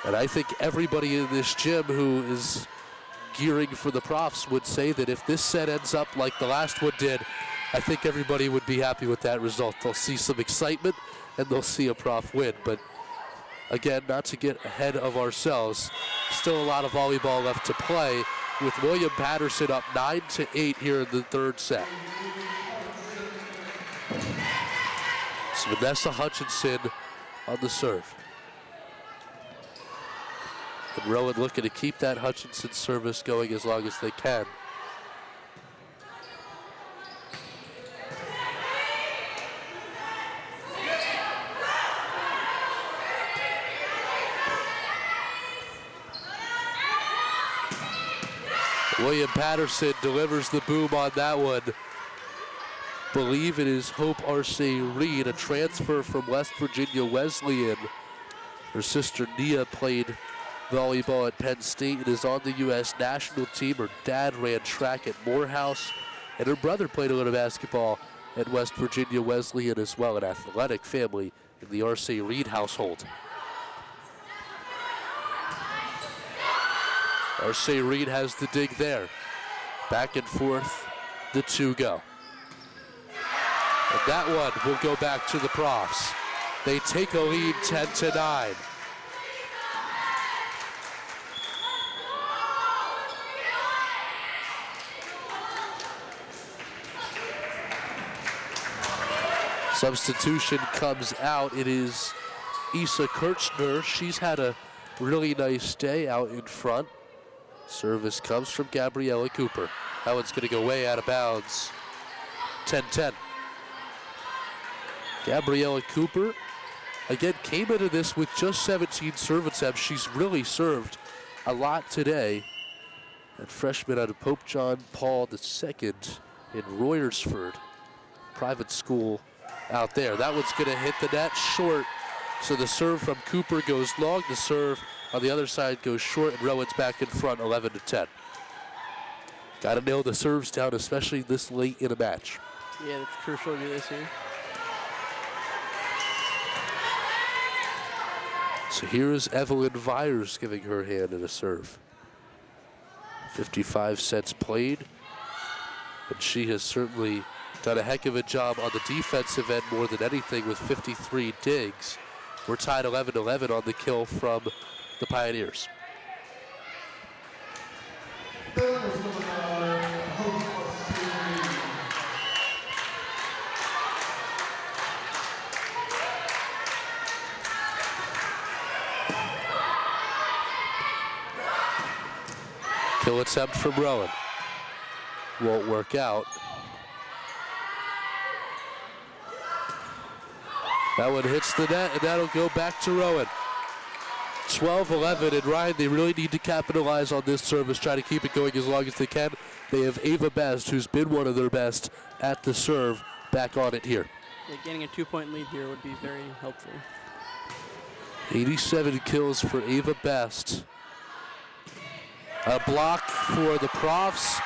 And I think everybody in this gym who is gearing for the Profs would say that if this set ends up like the last one did, I think everybody would be happy with that result. They'll see some excitement, and they'll see a Prof win. But again, not to get ahead of ourselves, still a lot of volleyball left to play, with William Paterson up 9-8 here in the third set. It's Vanessa Hutchinson on the serve. And Rowan looking to keep that Hutchinson service going as long as they can. William Paterson delivers the boom on that one. Believe it is Hope Arce Reed, a transfer from West Virginia Wesleyan. Her sister Nia played volleyball at Penn State and is on the U.S. national team. Her dad ran track at Morehouse, and her brother played a little basketball at West Virginia Wesleyan as well, an athletic family in the Arce Reed household. Arce Reed has the dig there. Back and forth, the two go. And that one will go back to the Profs. They take a lead 10-9. Substitution comes out. It is Issa Kirchner. She's had a really nice day out in front. Service comes from Gabriella Cooper. That one's going to go way out of bounds. 10-10. Gabriella Cooper, again, came into this with just 17 serve attempts. She's really served a lot today. And freshman out of Pope John Paul II in Royersford, private school out there. That one's going to hit the net short. So the serve from Cooper goes long. The serve on the other side goes short, and Rowan's back in front, 11-10. Got to nail the serves down, especially this late in a match. Yeah, that's crucial to do this here. So here is Evelyn Vyers giving her hand in a serve. 55 sets played, and she has certainly done a heck of a job on the defensive end more than anything with 53 digs. We're tied 11-11 on the kill from the Pioneers. Kill attempt from Rowan. Won't work out. That one hits the net, and that'll go back to Rowan. 12-11, and Ryan, they really need to capitalize on this service, try to keep it going as long as they can. They have Ava Best, who's been one of their best at the serve, back on it here. Yeah, getting a 2-point lead here would be very helpful. 87 kills for Ava Best. A block for the Profs.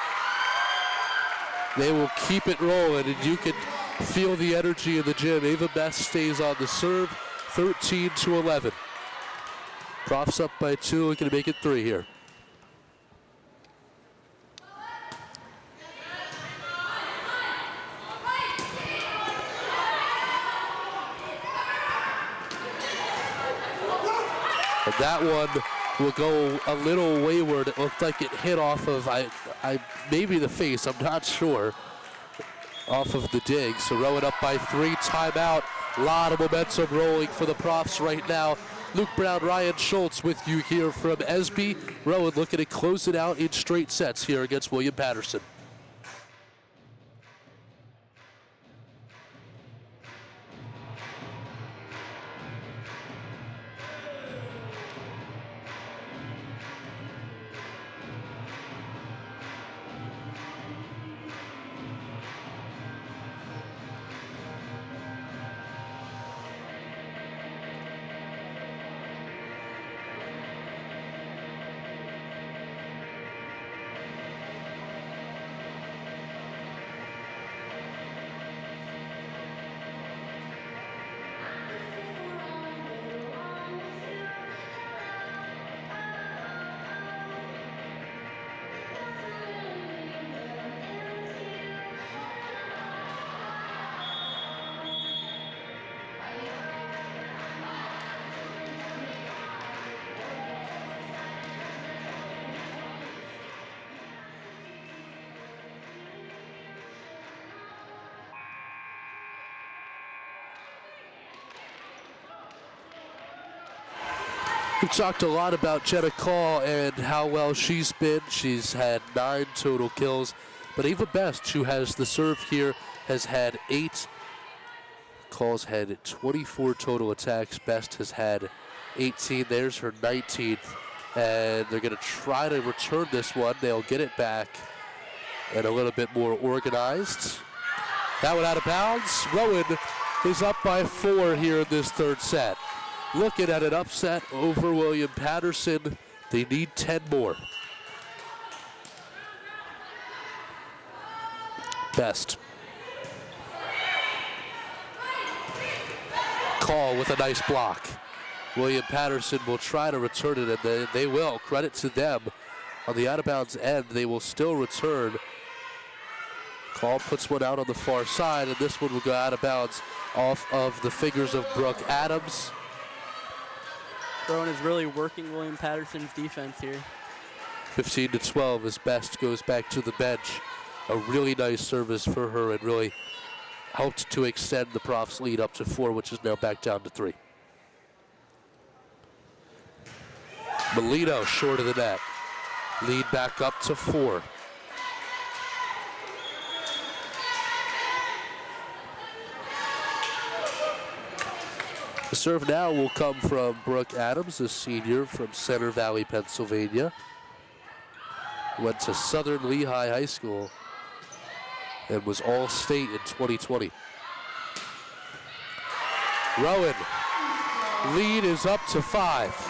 They will keep it rolling, and you can feel the energy in the gym. Ava Best stays on the serve, 13-11. Profs up by 2, looking to make it 3 here. And that one will go a little wayward. It looked like it hit off of maybe the face, I'm not sure, off of the dig. So Rowan up by 3, timeout. A lot of momentum rolling for the Profs right now. Luke Brown, Ryan Schultz with you here from Esby. Rowan looking to close it out in straight sets here against William Paterson. We've talked a lot about Jenna Call and how well she's been. She's had 9 total kills. But Ava Best, who has the serve here, has had 8. Call's had 24 total attacks. Best has had 18. There's her 19th. And they're going to try to return this one. They'll get it back and a little bit more organized. That one out of bounds. Rowan is up by 4 here in this third set. Looking at an upset over William Paterson. They need 10 more. Best. Call with a nice block. William Paterson will try to return it, and they will. Credit to them. On the out-of-bounds end, they will still return. Call puts one out on the far side, and this one will go out of bounds off of the fingers of Brooke Adams. Rowan is really working William Paterson's defense here. 15-12 as Best goes back to the bench. A really nice service for her and really helped to extend the Profs' lead up to 4, which is now back down to 3. Molino short of the net. Lead back up to 4. The serve now will come from Brooke Adams, a senior from Center Valley, Pennsylvania. Went to Southern Lehigh High School and was All-State in 2020. Rowan, lead is up to 5.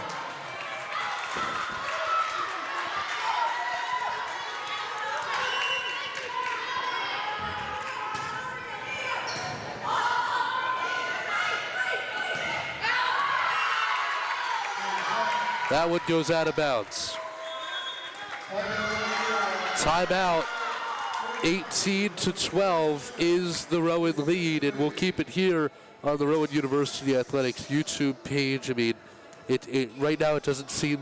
That one goes out of bounds. Timeout. 18-12 is the Rowan lead, and we'll keep it here on the Rowan University Athletics YouTube page. I mean, right now it doesn't seem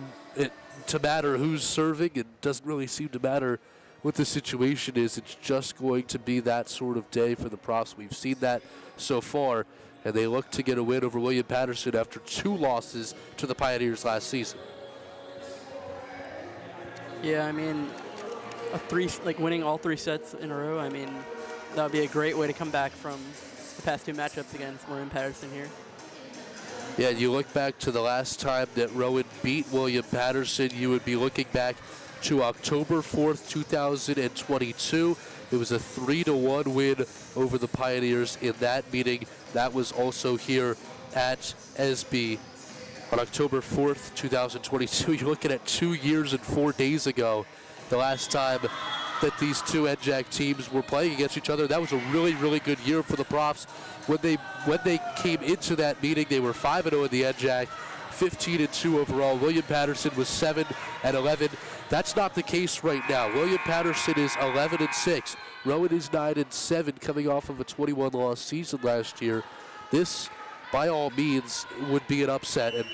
to matter who's serving. It doesn't really seem to matter what the situation is. It's just going to be that sort of day for the Profs. We've seen that so far, and they look to get a win over William Paterson after 2 losses to the Pioneers last season. Yeah, I mean, winning all 3 sets in a row, I mean, that would be a great way to come back from the past 2 matchups against William Paterson here. Yeah, you look back to the last time that Rowan beat William Paterson, you would be looking back to October 4th, 2022. It was a 3-1 win over the Pioneers in that meeting. That was also here at SB on October 4th, 2022. You're looking at 2 years and 4 days ago, the last time that these 2 NJAC teams were playing against each other. That was a really, really good year for the Profs. When they came into that meeting, they were 5-0 in the NJAC, 15-2 overall. William Paterson was 7-11. That's not the case right now. William Paterson is 11-6. Rowan is 9-7, coming off of a 21-loss season last year. This, by all means, would be an upset, and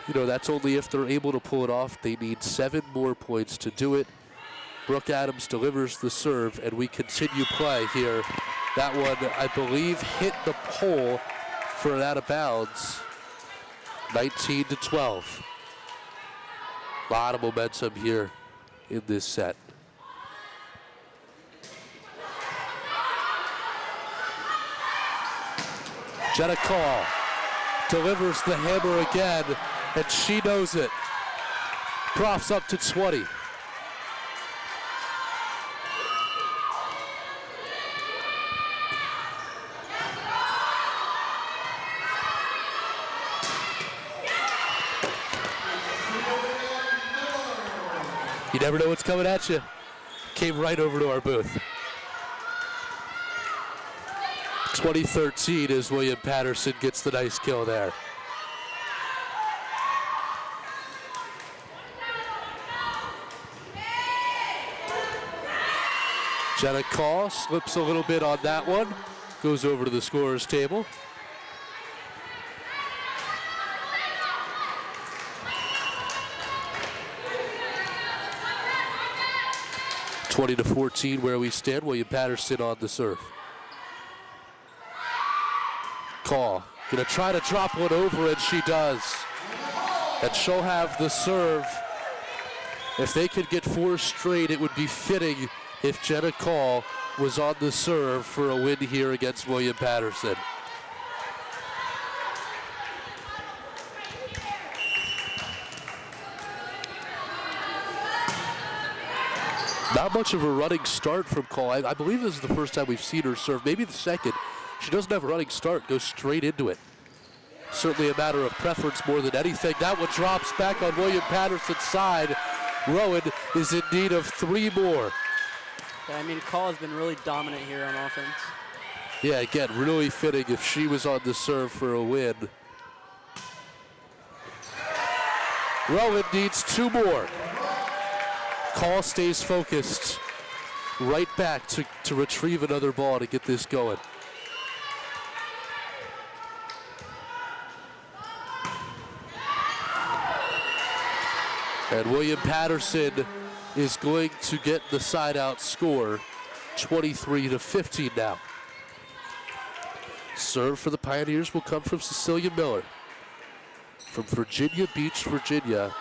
that's only if they're able to pull it off. They need 7 more points to do it. Brooke Adams delivers the serve, and we continue play here. That one, I believe, hit the pole for an out of bounds. 19-12. A lot of momentum here in this set. Jenna Call delivers the hammer again, and she knows it. Profs up to 20. You never know what's coming at you. Came right over to our booth. 2013 as William Paterson gets the nice kill there. Jenna Call slips a little bit on that one. Goes over to the scorer's table. (20-14) where we stand. William Paterson on the serve. Call gonna try to drop one over, and she does. And she'll have the serve. If they could get 4 straight, it would be fitting if Jenna Call was on the serve for a win here against William Paterson. Not much of a running start from Call. I believe this is the first time we've seen her serve, maybe the second. She doesn't have a running start, goes straight into it. Certainly a matter of preference more than anything. That one drops back on William Paterson's side. Rowan is in need of 3 more. Yeah, I mean, Call has been really dominant here on offense. Yeah, again, really fitting if she was on the serve for a win. Rowan needs 2 more. Call stays focused. Right back to retrieve another ball to get this going. And William Paterson is going to get the side-out score, 23-15 now. Serve for the Pioneers will come from Cecilia Miller. from Virginia Beach, Virginia.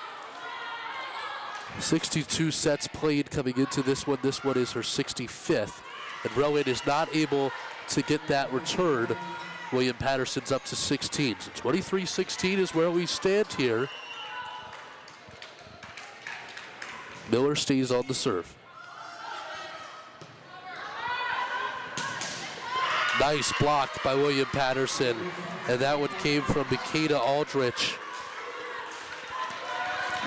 62 sets played coming into this one. This one is her 65th. And Rowan is not able to get that return. William Paterson's up to 16. So 23-16 is where we stand here. Miller stays on the serve. Nice block by William Paterson, and that one came from Makeda Aldrich.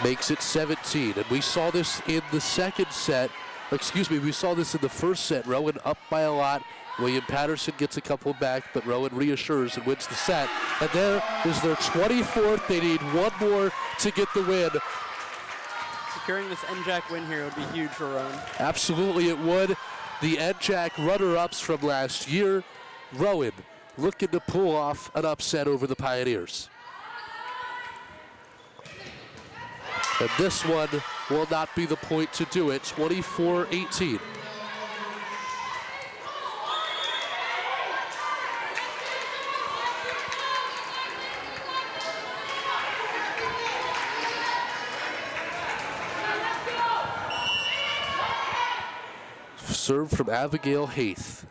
Makes it 17, and we saw this in the second set. Excuse me, we saw this in the first set. Rowan up by a lot. William Paterson gets a couple back, but Rowan reassures and wins the set. And there is their 24th. They need one more to get the win. Securing this NJAC win here would be huge for Rowan. Absolutely it would. The NJAC runner-ups from last year. Rowan looking to pull off an upset over the Pioneers. And this one will not be the point to do it. 24-18. Serve from Abigail Haith.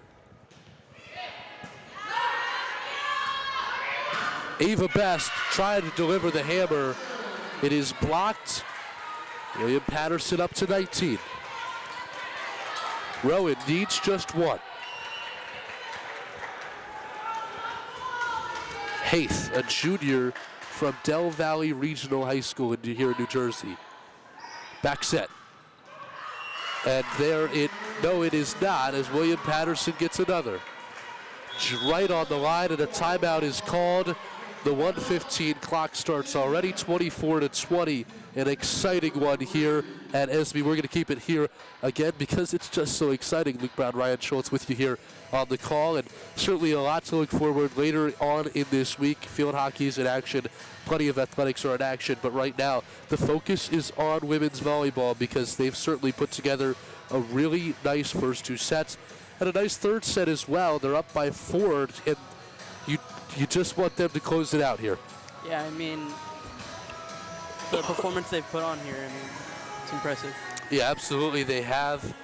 Ava Best trying to deliver the hammer. It is blocked. William Paterson up to 19. Rowan needs just one. Haith, a junior from Del Valley Regional High School here in New Jersey. Back set. And there it is not, as William Paterson gets another. Right on the line, and a timeout is called. The 1:15 clock starts already, 24-20. An exciting one here at ESB. We're going to keep it here again because it's just so exciting. Luke Brown, Ryan Schultz with you here on the call, and certainly a lot to look forward later on in this week. Field hockey is in action. Plenty of athletics are in action, but right now the focus is on women's volleyball because they've certainly put together a really nice first two sets and a nice third set as well. They're up by 4, and you just want them to close it out here. Yeah, I mean, the performance they've put on here, I mean, it's impressive. Yeah, absolutely, they have.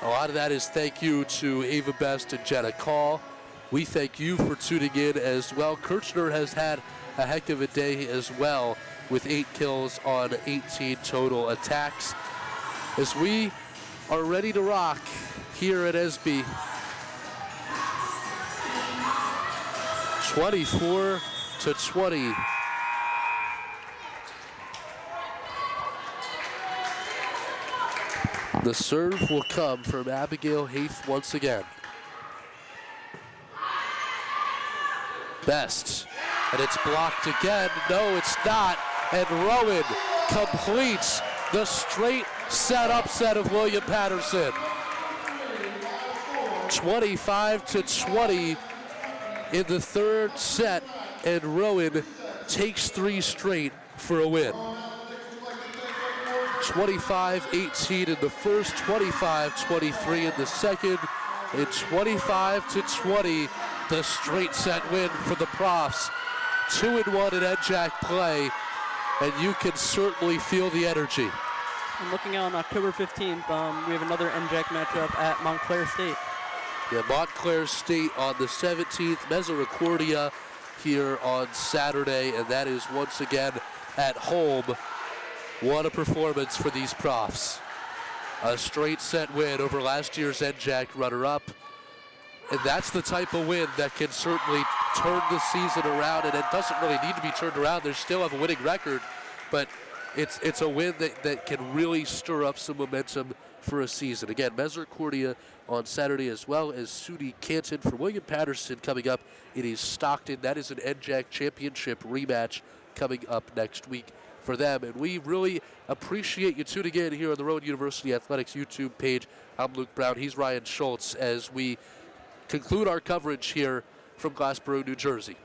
A lot of that is thank you to Ava Best and Jenna Call. We thank you for tuning in as well. Kirchner has had a heck of a day as well with 8 kills on 18 total attacks. As we are ready to rock here at ESB. 24-20. The serve will come from Abigail Haith once again. Best, and it's blocked again. No, it's not, and Rowan completes the straight set upset of William Paterson. 25-20 in the third set, and Rowan takes 3 straight for a win. 25-18 in the first, 25-23 in the second, and 25-20 the straight set win for the Profs. 2-1 in NJAC play, and you can certainly feel the energy. And looking out on October 15th, we have another NJAC matchup at Montclair State. Yeah, Montclair State on the 17th, Misericordia here on Saturday, and that is once again at home. What a performance for these Profs. A straight set win over last year's NJAC runner-up. And that's the type of win that can certainly turn the season around, and it doesn't really need to be turned around. They still have a winning record, but it's a win that can really stir up some momentum for a season. Again, Misericordia on Saturday, as well as SUNY Canton. For William Paterson coming up, it is Stockton. That is an NJAC championship rematch coming up next week for them. And we really appreciate you tuning in here on the Rowan University Athletics YouTube page. I'm Luke Brown. He's Ryan Schultz as we conclude our coverage here from Glassboro, New Jersey.